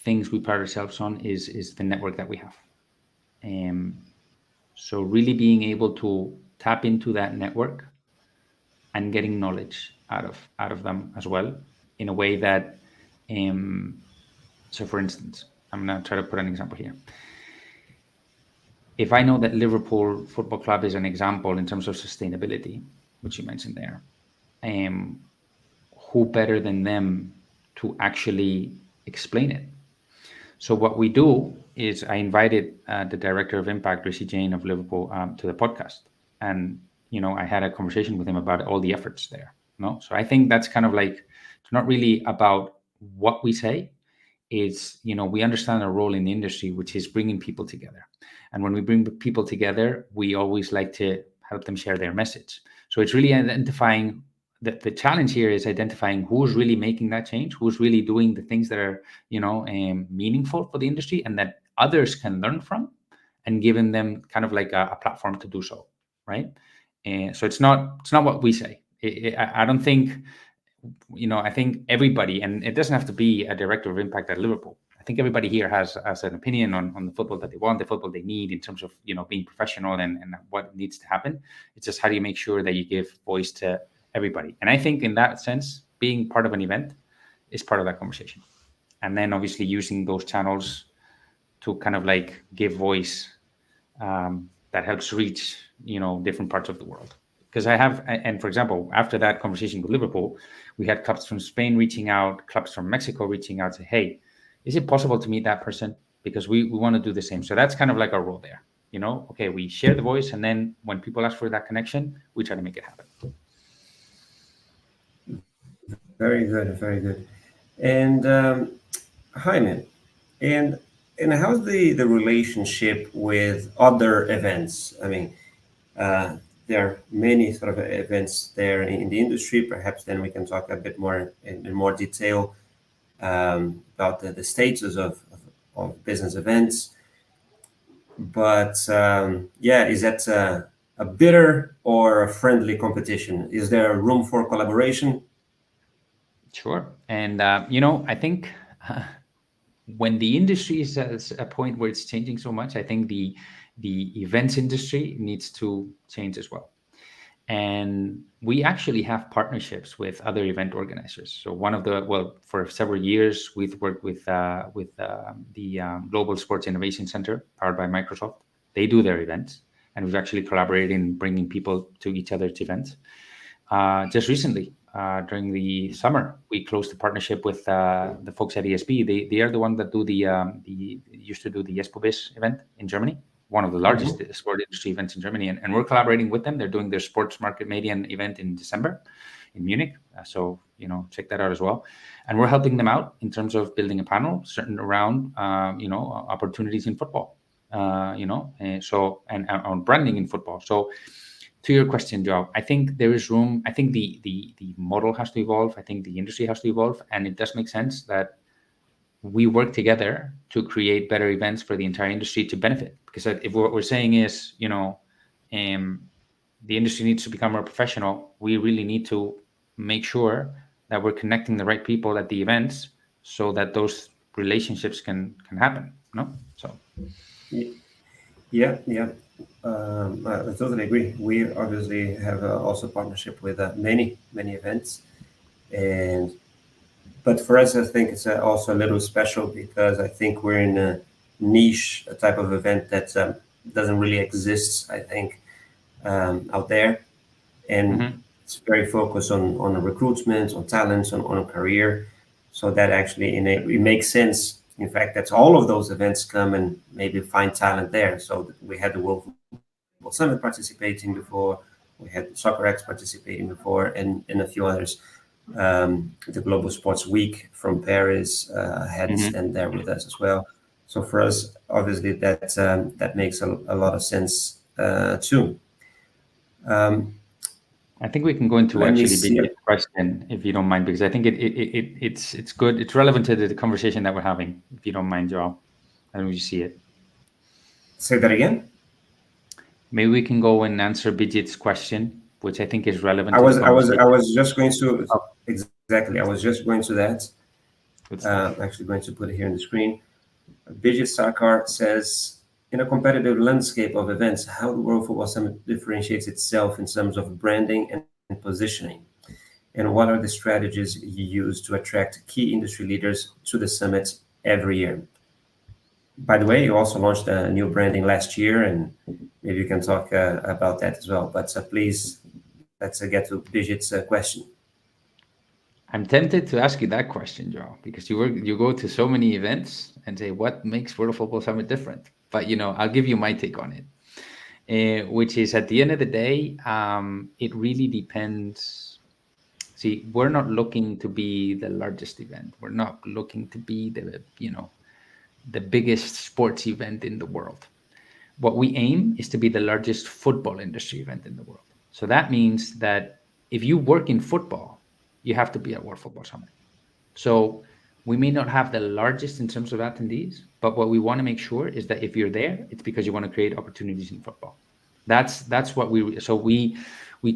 things we pride ourselves on is the network that we have. So really being able to tap into that network and getting knowledge out of them as well in a way that, so for instance, I'm going to try to put an example here. If I know that Liverpool Football Club is an example in terms of sustainability, which you mentioned there, who better than them to actually explain it? So what we do is I invited the director of Impact, Rishi Jain of Liverpool, to the podcast. And, I had a conversation with him about all the efforts there. So I think that's kind of like, it's not really about what we say. It's, we understand our role in the industry, which is bringing people together. And when we bring people together, we always like to help them share their message. So it's really identifying, the challenge here is identifying who's really making that change, who's really doing the things that are, meaningful for the industry and that others can learn from, and giving them kind of like a platform to do so, right? So it's not what we say. I don't think, I think everybody, and it doesn't have to be a director of Impact at Liverpool. I think everybody here has an opinion on the football that they want, the football they need in terms of, being professional and what needs to happen. It's just how do you make sure that you give voice to everybody? And I think in that sense, being part of an event is part of that conversation. And then obviously using those channels to kind of like give voice that helps reach, different parts of the world. Because and for example, after that conversation with Liverpool, we had clubs from Spain reaching out, clubs from Mexico reaching out, say, hey, is it possible to meet that person? Because we want to do the same. So that's kind of like our role there. Okay, we share the voice, and then when people ask for that connection, we try to make it happen. Very good, very good. And Jaime, and how's the relationship with other events? I mean, there are many sort of events there in the industry. Perhaps then we can talk a bit more in more detail about the status of business events. But is that a bitter or a friendly competition? Is there room for collaboration? Sure. And, I think when the industry is at a point where it's changing so much, I think the events industry needs to change as well. And we actually have partnerships with other event organizers. So for several years, we've worked with the Global Sports Innovation Center, powered by Microsoft. They do their events, and we've actually collaborated in bringing people to each other's events. Just recently, during the summer, we closed a partnership with the folks at ESB. They are the one that used to do the ESPOBIS event in Germany, one of the largest sport industry events in Germany, and we're collaborating with them. They're doing their sports market media event in December in Munich. So, check that out as well. And we're helping them out in terms of building a panel certain around, opportunities in football, and on branding in football. So to your question, Joao, I think there is room. I think the model has to evolve. I think the industry has to evolve. And it does make sense that we work together to create better events for the entire industry to benefit. Because if what we're saying is, the industry needs to become more professional, we really need to make sure that we're connecting the right people at the events so that those relationships can happen. So yeah, I totally agree. We obviously have also partnership with many events, but for us, I think it's also a little special because I think we're in a niche, a type of event that doesn't really exist, I think, out there, and it's very focused on recruitment, on talents, on a career. So that actually it makes sense. In fact, that's all of those events come and maybe find talent there. So we had the World Football Summit participating before, we had Soccer X participating before, and a few others. The Global Sports Week from Paris had a stand there with us as well. So for us, obviously, that makes a lot of sense too. I think we can go into the question, if you don't mind, because I think it's good. It's relevant to the conversation that we're having, if you don't mind, Joao. And we see it. Say that again. Maybe we can go and answer Bijit's question, which I think is relevant. I was just going to exactly. I was just going to that. I'm actually going to put it here on the screen. Bijit Sarkar says, in a competitive landscape of events, how the World Football Summit differentiates itself in terms of branding and positioning, and what are the strategies you use to attract key industry leaders to the summit every year? By the way, you also launched a new branding last year, and maybe you can talk about that as well. But please, let's get to Bijit's question. I'm tempted to ask you that question, Joao, because you go to so many events and say, what makes World Football Summit different? But, I'll give you my take on it, which is at the end of the day, it really depends. See, we're not looking to be the largest event. We're not looking to be the biggest sports event in the world. What we aim is to be the largest football industry event in the world. So that means that if you work in football, you have to be at World Football Summit. So we may not have the largest in terms of attendees, but what we want to make sure is that if you're there, it's because you want to create opportunities in football. That's what we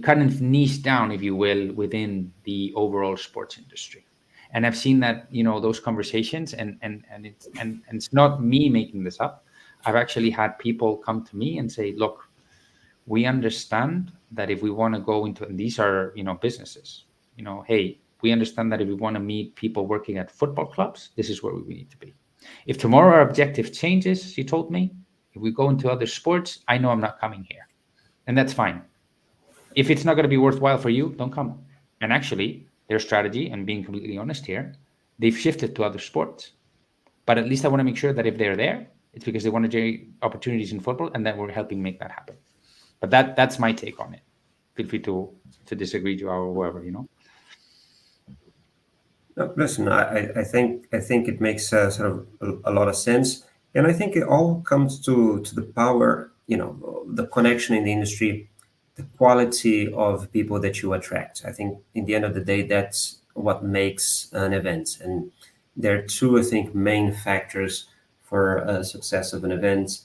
kind of niche down, if you will, within the overall sports industry. And I've seen that, those conversations, and it's not me making this up. I've actually had people come to me and say, look, we understand that if we want to go into, and these are, businesses, hey, we understand that if we want to meet people working at football clubs, this is where we need to be. If tomorrow our objective changes, he told me, if we go into other sports, I know I'm not coming here. And that's fine. If it's not going to be worthwhile for you, don't come. And actually, their strategy, and being completely honest here, they've shifted to other sports. But at least I want to make sure that if they're there, it's because they want to generate opportunities in football, and that we're helping make that happen. But that's my take on it. Feel free to disagree, Joao, or whoever, No, listen, I think it makes sort of a lot of sense, and I think it all comes to the power, the connection in the industry, the quality of people that you attract. I think in the end of the day, that's what makes an event, and there are two, I think, main factors for success of an event.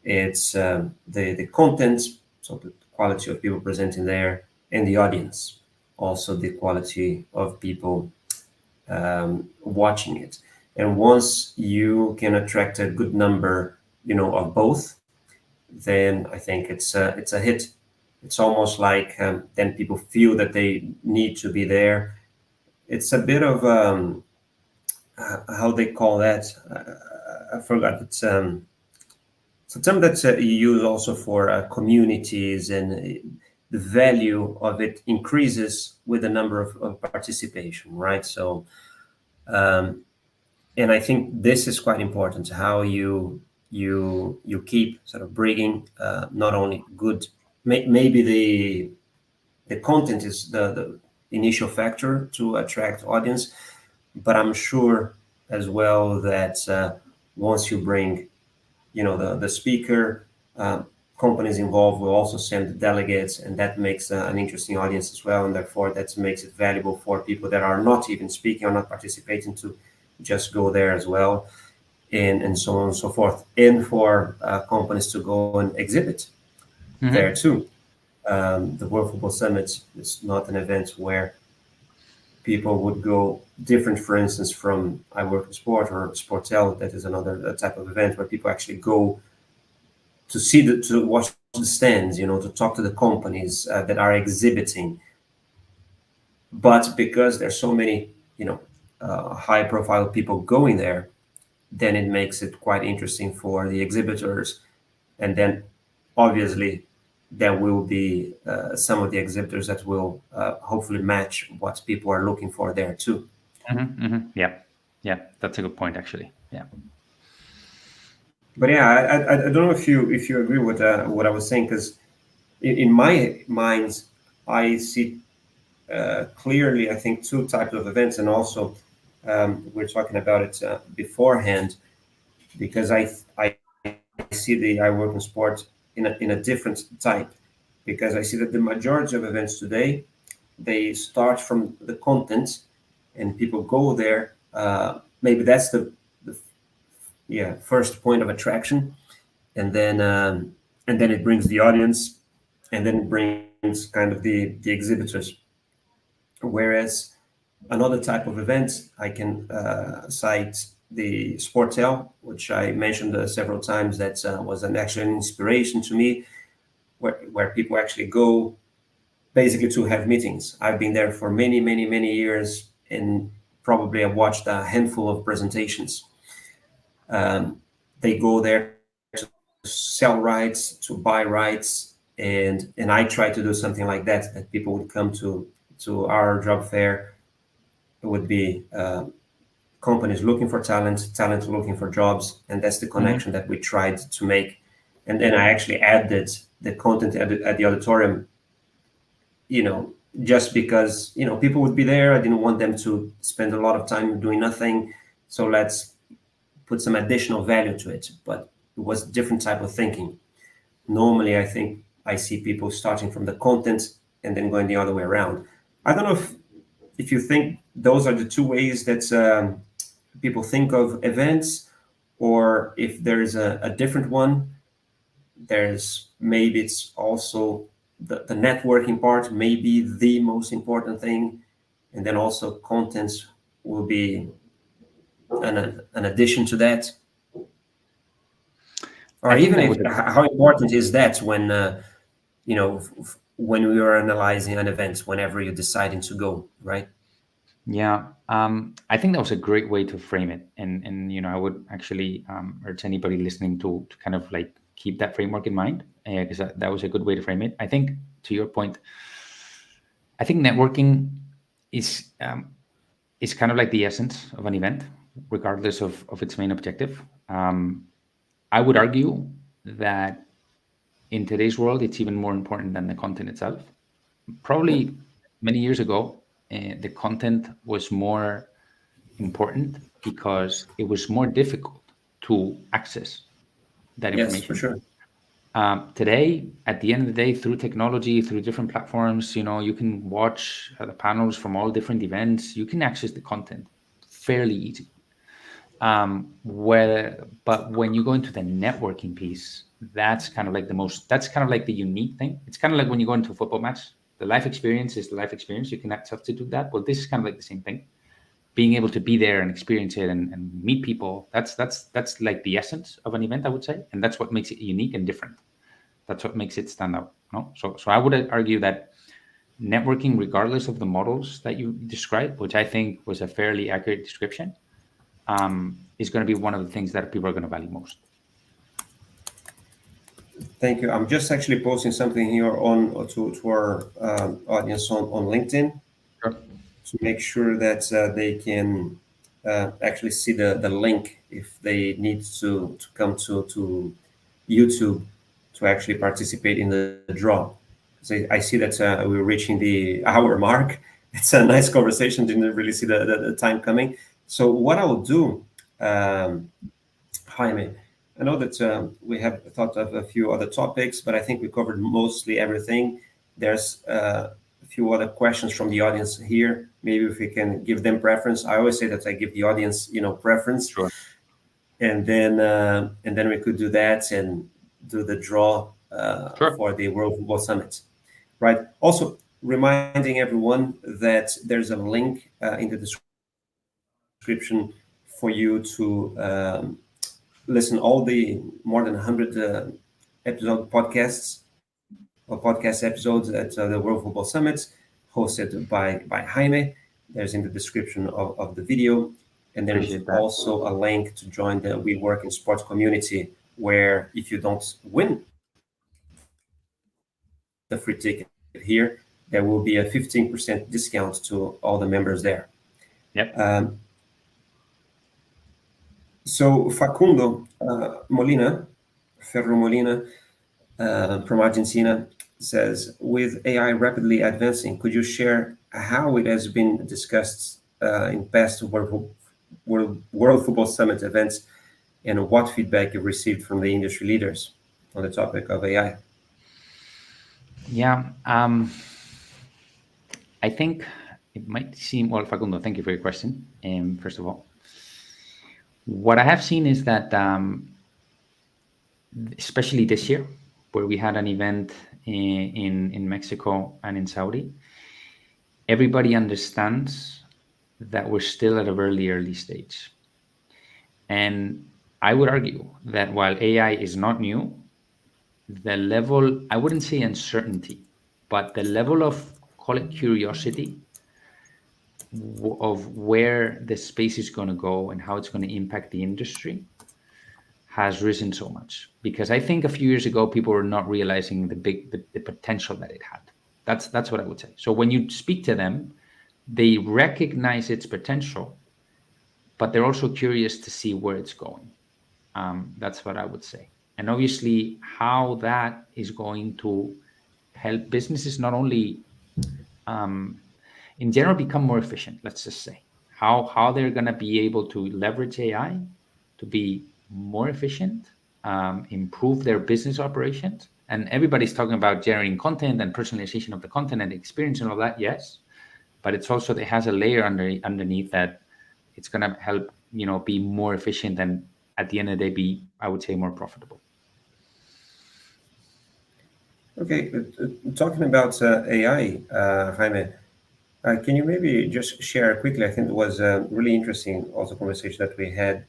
It's the content, so the quality of people presenting there, and the audience, also the quality of people watching it. And once you can attract a good number, of both, then I think it's a hit. It's almost like then people feel that they need to be there. It's a bit of how they call that. I forgot. It's a term that you use also for communities, and the value of it increases with the number of participation, right? So, and I think this is quite important, how you you keep sort of bringing not only good, maybe the content is the initial factor to attract audience, but I'm sure as well that once you bring, the speaker, companies involved will also send delegates, and that makes an interesting audience as well, and therefore that makes it valuable for people that are not even speaking or not participating to just go there as well, and so on and so forth, and for companies to go and exhibit there too. The World Football Summit is not an event where people would go different, for instance, from iWorkinSport or Sportel. That is another type of event where people actually go to to watch the stands, to talk to the companies that are exhibiting. But because there's so many, high-profile people going there, then it makes it quite interesting for the exhibitors. And then, obviously, there will be some of the exhibitors that will hopefully match what people are looking for there too. Yeah, that's a good point, actually. Yeah. But yeah, I don't know if you agree with what I was saying, because in my mind, I see clearly, I think, two types of events, and also we're talking about it beforehand, because I see the iWorkinSport in a different type, because I see that the majority of events today, they start from the content, and people go there. Maybe that's the first point of attraction, and then it brings the audience, and then it brings kind of the exhibitors. Whereas another type of event, I can cite the Sportel, which I mentioned several times. That was actually an inspiration to me, where people actually go basically to have meetings. I've been there for many, many, many years, and probably I've watched a handful of presentations. They go there to sell rights, to buy rights, and I try to do something like that. That people would come to our job fair. It would be companies looking for talent looking for jobs, and that's the connection that we tried to make. And then I actually added the content at the auditorium, just because people would be there. I didn't want them to spend a lot of time doing nothing, so let's put some additional value to it. But it was a different type of thinking. Normally, I think I see people starting from the content and then going the other way around. I don't know if you think those are the two ways that people think of events, or if there's a different one. There's maybe it's also the networking part, maybe the most important thing, and then also contents will be an addition to that. Or even how important is that when when we are analyzing an event, whenever you're deciding to go, right? Yeah, I think that was a great way to frame it, and I would actually urge anybody listening to kind of like keep that framework in mind, because that was a good way to frame it. I think, to your point, I think networking is kind of like the essence of an event, regardless of its main objective. I would argue that in today's world, it's even more important than the content itself. Probably many years ago, the content was more important because it was more difficult to access that Yes, for information. sure. Today, at the end of the day, through technology, through different platforms, you can watch the panels from all different events. You can access the content fairly easy. But when you go into the networking piece, that's kind of like the unique thing. It's kind of like when you go into a football match. The life experience is the life experience. You cannot substitute that. Well, this is kind of like the same thing. Being able to be there and experience it and meet people, that's like the essence of an event, I would say. And that's what makes it unique and different. That's what makes it stand out. No? So I would argue that networking, regardless of the models that you described, which I think was a fairly accurate description, is going to be one of the things that people are going to value most. Thank you. I'm just actually posting something here to our audience on LinkedIn, Sure. to make sure that they can actually see the link if they need to come to YouTube to actually participate in the draw. So I see that we're reaching the hour mark. It's a nice conversation. Didn't really see the time coming. So what I will do, Jaime, I know that we have thought of a few other topics, but I think we covered mostly everything. There's a few other questions from the audience here. Maybe if we can give them preference. I always say that I give the audience, preference, Sure. and then we could do that and do the draw Sure. for the World Football Summit, right? Also, reminding everyone that there's a link in the description for you to listen all the more than 100 episode podcasts or podcast episodes at the World Football Summit hosted by Jaime. There's in the description of the video. And there's Appreciate that. also a link to join the We Work in Sports community, where if you don't win the free ticket here, there will be a 15% discount to all the members there. Yep. So Facundo Ferro Molina from Argentina says, with AI rapidly advancing, could you share how it has been discussed in past World Football Summit events and what feedback you've received from the industry leaders on the topic of AI? Yeah. I think it might seem, well, Facundo, thank you for your question. First of all, what I have seen is that, especially this year, where we had an event in Mexico and in Saudi, everybody understands that we're still at a very early stage. And I would argue that while AI is not new, the level, I wouldn't say uncertainty, but the level of, call it curiosity, of where the space is going to go and how it's going to impact the industry has risen so much. Because I think a few years ago, people were not realizing the potential that it had. That's what I would say. So when you speak to them, they recognize its potential, but they're also curious to see where it's going. That's what I would say. And obviously, how that is going to help businesses not only in general become more efficient, let's just say, how they're going to be able to leverage AI to be more efficient, improve their business operations. And everybody's talking about generating content and personalization of the content and experience and all that, yes. But it's also, it has a layer underneath that it's going to help, be more efficient and at the end of the day be, I would say, more profitable. Okay, talking about AI, Jaime, can you maybe just share quickly? I think it was a really interesting also conversation that we had,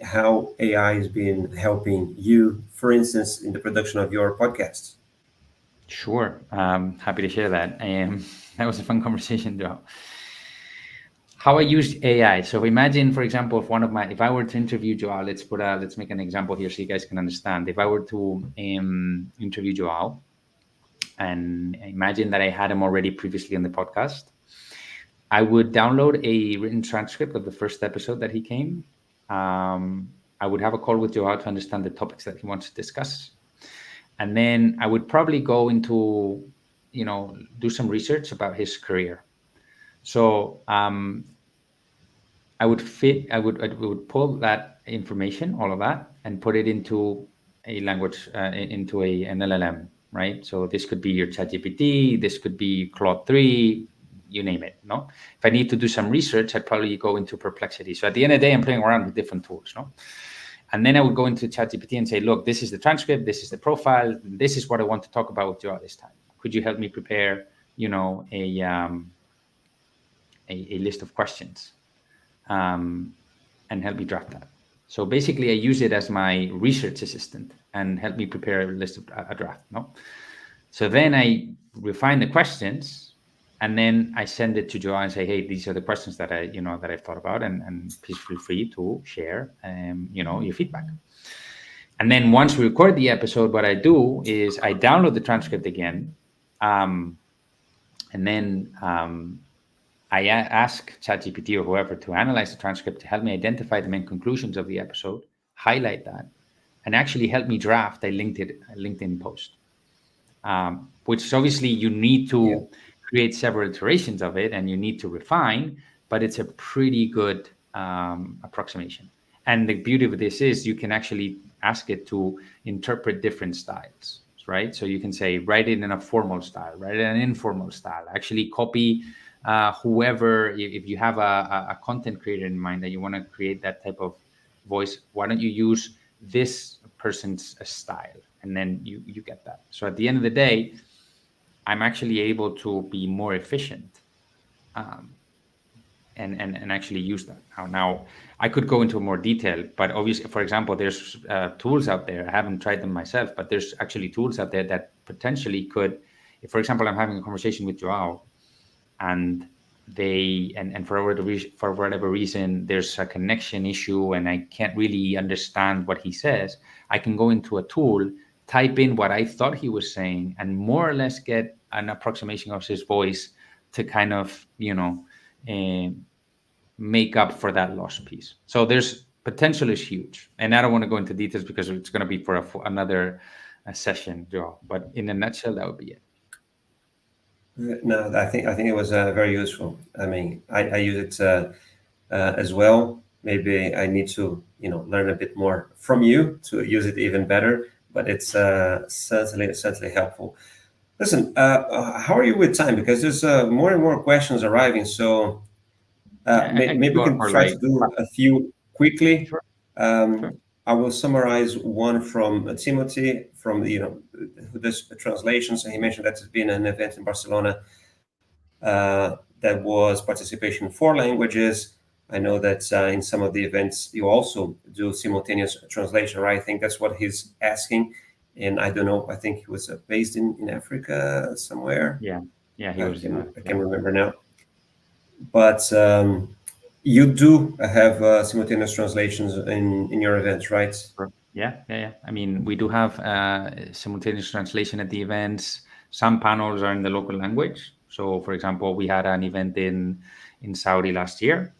how AI has been helping you, for instance, in the production of your podcasts. Sure, happy to share that. That was a fun conversation, Joao. How I use AI. So imagine, for example, if I were to interview Joao, let's make an example here so you guys can understand. If I were to interview Joao, and imagine that I had him already previously on the podcast, I would download a written transcript of the first episode that he came. I would have a call with Joao to understand the topics that he wants to discuss. And then I would probably go into, do some research about his career. So I would pull that information, all of that, and put it into a language, into an LLM, right? So this could be your ChatGPT, this could be Claude 3, you name it, no? If I need to do some research, I'd probably go into Perplexity. So at the end of the day, I'm playing around with different tools, no? And then I would go into ChatGPT and say, look, this is the transcript, this is the profile, this is what I want to talk about with you this time. Could you help me prepare, a list of questions, and help me draft that? So basically, I use it as my research assistant and help me prepare a draft. No, so then I refine the questions, and then I send it to Joao and say, hey, these are the questions that I've thought about, and please feel free to share, your feedback. And then once we record the episode, what I do is I download the transcript again, and then I ask ChatGPT or whoever to analyze the transcript to help me identify the main conclusions of the episode, highlight that, and actually help me draft a LinkedIn post. Which is obviously you need to create several iterations of it and you need to refine, but it's a pretty good approximation. And the beauty of this is you can actually ask it to interpret different styles, right? So you can say, write it in a formal style, write it in an informal style, actually copy whoever, if you have a content creator in mind that you want to create that type of voice, why don't you use this person's style? And then you get that. So at the end of the day, I'm actually able to be more efficient and actually use that. Now, I could go into more detail, but obviously, for example, there's tools out there. I haven't tried them myself, but there's actually tools out there that potentially could, if, for example, I'm having a conversation with Joao and for whatever reason there's a connection issue and I can't really understand what he says, I can go into a tool, type in what I thought he was saying, and more or less get an approximation of his voice to kind of make up for that lost piece. So there's potential is huge, and I don't want to go into details because it's going to be for another session, Joe. But in a nutshell, that would be it. No, I think it was very useful. I mean, I use it as well. Maybe I need to learn a bit more from you to use it even better. But it's certainly helpful. Listen, how are you with time? Because there's more and more questions arriving. So maybe we can try to do a few quickly. Sure. Sure. I will summarize one from Timothy from who does translations. And he mentioned that there's been an event in Barcelona that was participation in 4 languages. I know that in some of the events you also do simultaneous translation, right? I think that's what he's asking. And I don't know, I think he was based in Africa somewhere. Yeah, he was. I can't remember now. But you do have simultaneous translations in your events, right? Yeah. I mean, we do have simultaneous translation at the events. Some panels are in the local language. So, for example, we had an event in Saudi last year,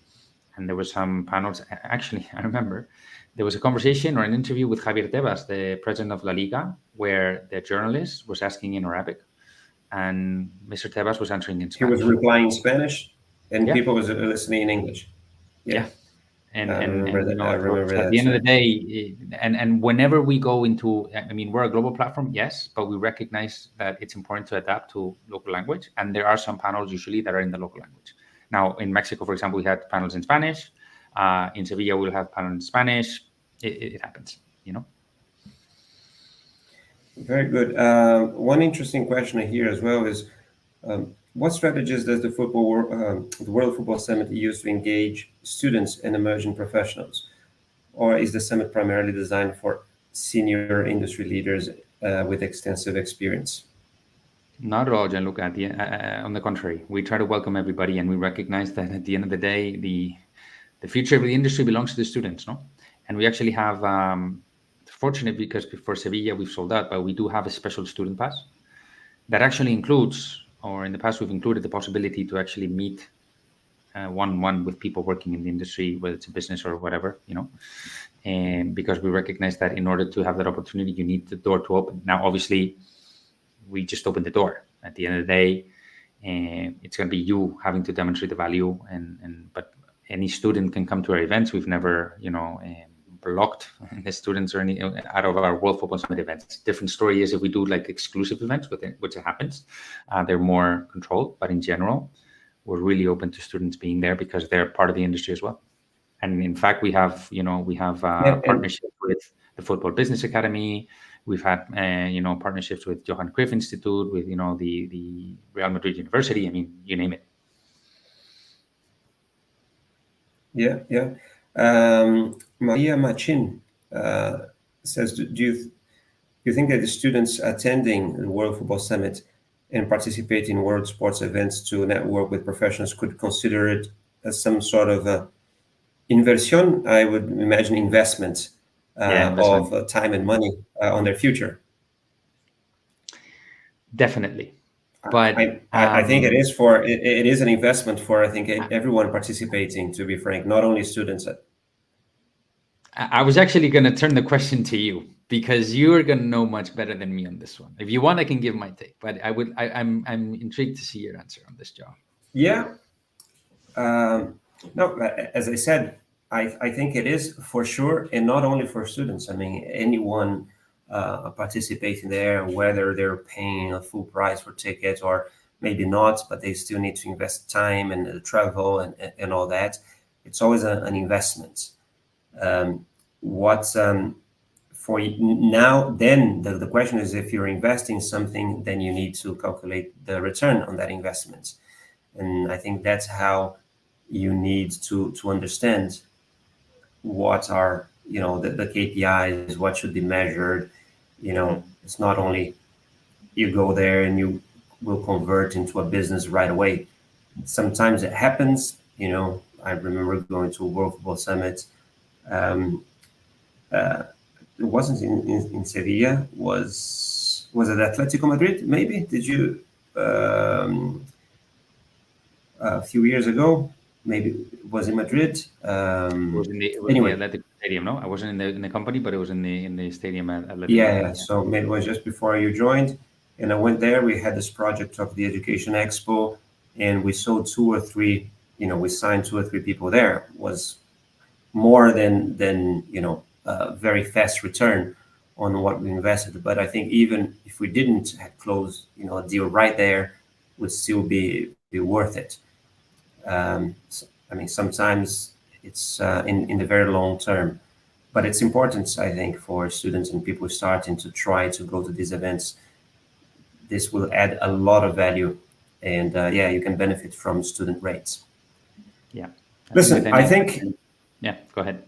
and there were some panels. Actually, I remember there was a conversation or an interview with Javier Tebas, the president of La Liga, where the journalist was asking in Arabic, and Mr. Tebas was answering in Spanish. He was replying in Spanish, and people was listening in English. Yeah. And at the end of the day, and whenever we go into, I mean, we're a global platform, yes, but we recognize that it's important to adapt to local language. And there are some panels usually that are in the local language. Now, in Mexico, for example, we had panels in Spanish. In Sevilla, we'll have panels in Spanish. It happens, Very good. One interesting question here as well is, what strategies does the World Football Summit use to engage students and emerging professionals? Or is the summit primarily designed for senior industry leaders with extensive experience? Not at all, Gianluca. On the contrary, we try to welcome everybody, and we recognize that at the end of the day, the future of the industry belongs to the students, no? And we actually have, fortunate because for Sevilla we've sold out, but we do have a special student pass that actually includes, or in the past we've included the possibility to actually meet one-on-one with people working in the industry, whether it's a business or whatever, and because we recognize that in order to have that opportunity, you need the door to open. Now, obviously, we just open the door. At the end of the day, it's going to be you having to demonstrate the value, but any student can come to our events. We've never, blocked the students or any out of our World Football Summit events. Different story is if we do like exclusive events with it, which happens, they're more controlled. But in general, we're really open to students being there because they're part of the industry as well. And in fact, we have partnership with the Football Business Academy. We've had partnerships with Johan Cruyff Institute, with the Real Madrid University. I mean, you name it. Yeah. Maria Machin says, do you think that the students attending the World Football Summit and participating in world sports events to network with professionals could consider it as some sort of inversión? I would imagine investment of time and money on their future. Definitely. But I think it is it is an investment for, I think, everyone participating, to be frank, not only students. I was actually going to turn the question to you because you're going to know much better than me on this one. If you want, I can give my take, but I'm intrigued to see your answer on this, Joao. Yeah. No, as I said, I think it is for sure, and not only for students. I mean, anyone participating there, whether they're paying a full price for tickets or maybe not, but they still need to invest time and travel and all that. It's always an investment. What's for now, then the question is, if you're investing something, then you need to calculate the return on that investment. And I think that's how you need to understand what are, the KPIs, what should be measured. It's not only you go there and you will convert into a business right away. Sometimes it happens. I remember going to a World Football Summit. It wasn't in Sevilla. Was it Atletico Madrid? Maybe did you a few years ago? Maybe it was in Madrid. It was in the Athletic Stadium, no? I wasn't in the company, but it was in the stadium at Athletic. Yeah. So maybe it was just before you joined, and I went there. We had this project of the Education Expo, and we sold two or three. We signed two or three people there. It was more than a very fast return on what we invested. But I think even if we didn't close, a deal right there, would still be worth it. I mean, sometimes it's in the very long term, but it's important, I think, for students and people starting to try to go to these events. This will add a lot of value, and you can benefit from student rates. Yeah. Listen, I think. Yeah, go ahead.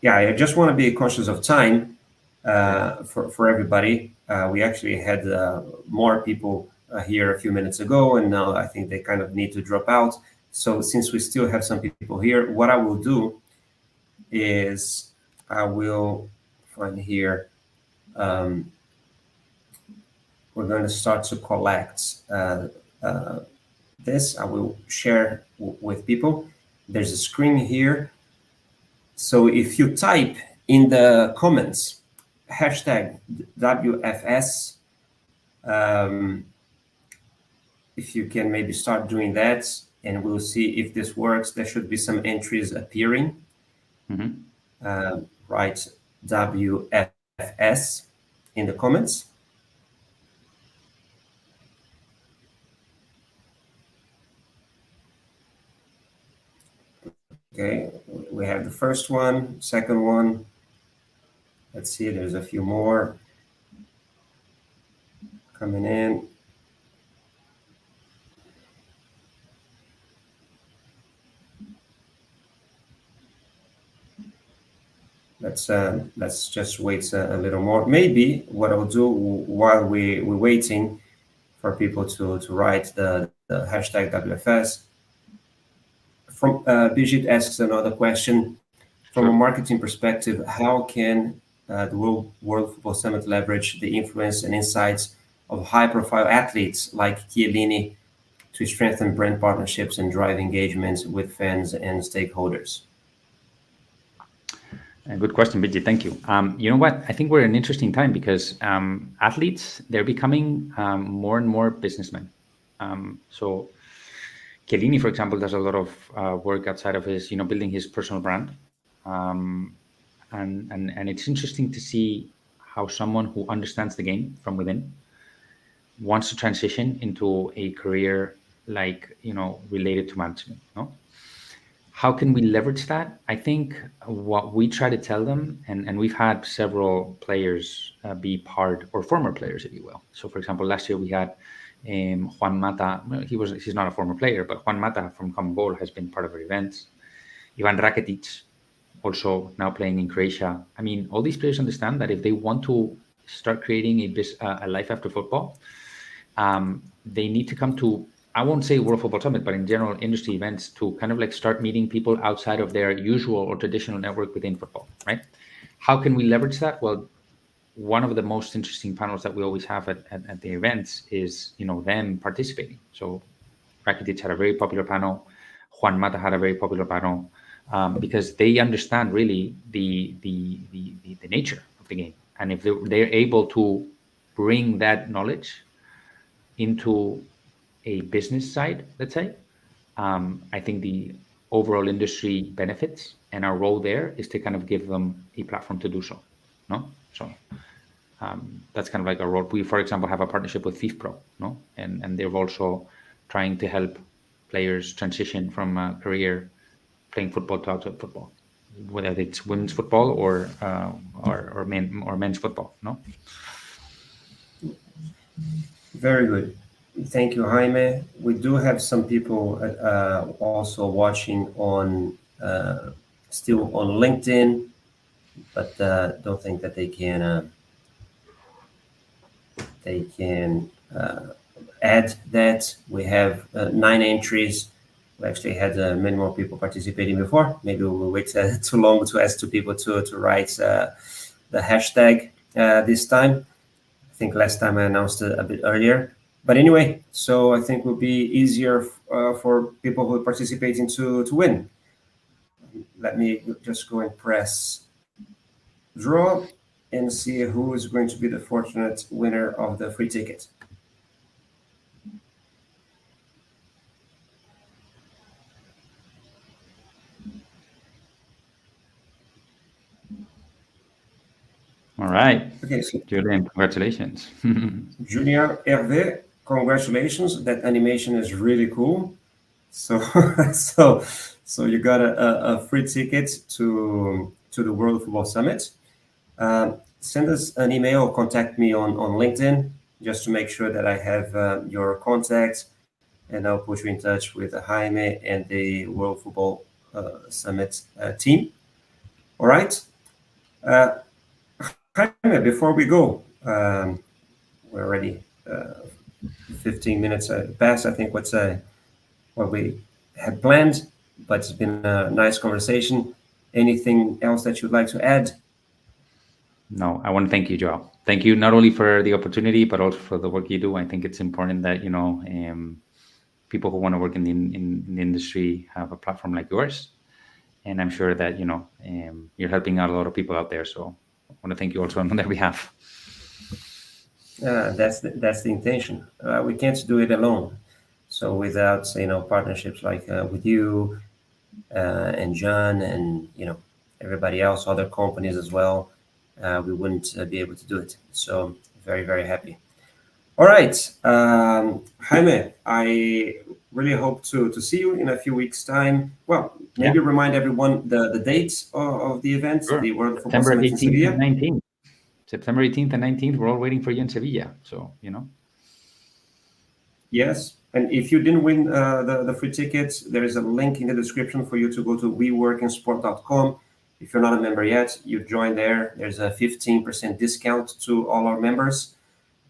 Yeah, I just want to be conscious of time for everybody. We actually had more people here a few minutes ago, and now I think they kind of need to drop out. So since we still have some people here, what I will do is I will find here, we're going to start to collect this. I will share with people. There's a screen here. So if you type in the comments, #WFS, if you can maybe start doing that, and we'll see if this works. There should be some entries appearing. Write WFS in the comments. Okay, we have the first one, second one. Let's see, there's a few more coming in. Let's just wait a little more. Maybe what I'll do while we're waiting for people to write the #WFS. From Bijit asks another question. From a marketing perspective, how can the World Football Summit leverage the influence and insights of high-profile athletes like Chiellini to strengthen brand partnerships and drive engagement with fans and stakeholders? Good question, Bijit. Thank you. You know what? I think we're in an interesting time because athletes, they're becoming more and more businessmen. So Chiellini, for example, does a lot of work outside of his, building his personal brand. And it's interesting to see how someone who understands the game from within wants to transition into a career related to management. No? How can we leverage that? I think what we try to tell them, and we've had several players be part, or former players, if you will. So, for example, last year we had Juan Mata. He's not a former player, but Juan Mata from Handball has been part of our events. Ivan Rakitic, also now playing in Croatia. I mean, all these players understand that if they want to start creating a life after football, they need to come to, I won't say World Football Summit, but in general industry events to kind of start meeting people outside of their usual or traditional network within football, right? How can we leverage that? Well, one of the most interesting panels that we always have at the events is, them participating. So Rakitic had a very popular panel. Juan Mata had a very popular panel, because they understand really the nature of the game. And if they're able to bring that knowledge into a business side, let's say, I think the overall industry benefits, and our role there is to kind of give them a platform to do so. No, so that's kind of like our role. We, for example, have a partnership with FIFPro, no, and they're also trying to help players transition from a career playing football to outside football, whether it's women's football or men's football. No. Very good. Thank you, Jaime. We do have some people also watching on still on LinkedIn, but don't think that they can add that. We have 9 entries. We actually had many more people participating before. Maybe we'll wait too long to ask 2 people to write the hashtag this time. I think last time I announced it a bit earlier. But anyway, so I think it will be easier for people who are participating to win. Let me just go and press draw and see who is going to be the fortunate winner of the free ticket. All right. Okay, so Julian, congratulations. Julian Hervé, congratulations. That animation is really cool. So so you got a free ticket to the World Football Summit. Send us an email or contact me on LinkedIn just to make sure that I have your contacts, and I'll put you in touch with Jaime and the World Football Summit team. All right. Jaime, before we go, we're already 15 minutes past, I think, what we had planned, but it's been a nice conversation. Anything else that you'd like to add? No, I want to thank you, Joao. Thank you not only for the opportunity, but also for the work you do. I think it's important that, people who want to work in the industry have a platform like yours. And I'm sure that, you're helping out a lot of people out there. So I want to thank you also on their behalf. That's the intention. We can't do it alone. So without, partnerships like with you and John and, everybody else, other companies as well, we wouldn't be able to do it. So very, very happy. All right, Jaime, I really hope to see you in a few weeks' time. Well, maybe remind everyone the dates of the event, Sure. the World Football September Summit in 18th Sevilla. and 19th. September 18th and 19th, we're all waiting for you in Sevilla. So, Yes, and if you didn't win the free tickets, there is a link in the description for you to go to WeWorkinSport.com. If you're not a member yet, you join there. There's a 15% discount to all our members.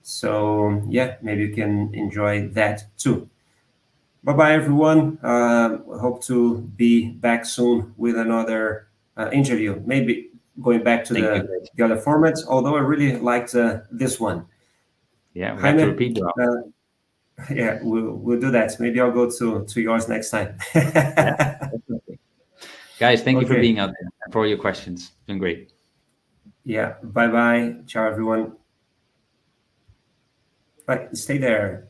So yeah, maybe you can enjoy that too. Bye-bye, everyone. Hope to be back soon with another interview. Maybe going back to the other formats, although I really liked this one. Yeah, we have to repeat. Yeah, we'll do that. Maybe I'll go to yours next time. Yeah, definitely. Guys, thank you for being out there and for all your questions. It's been great. Yeah, bye-bye. Ciao, everyone. Bye. Stay there.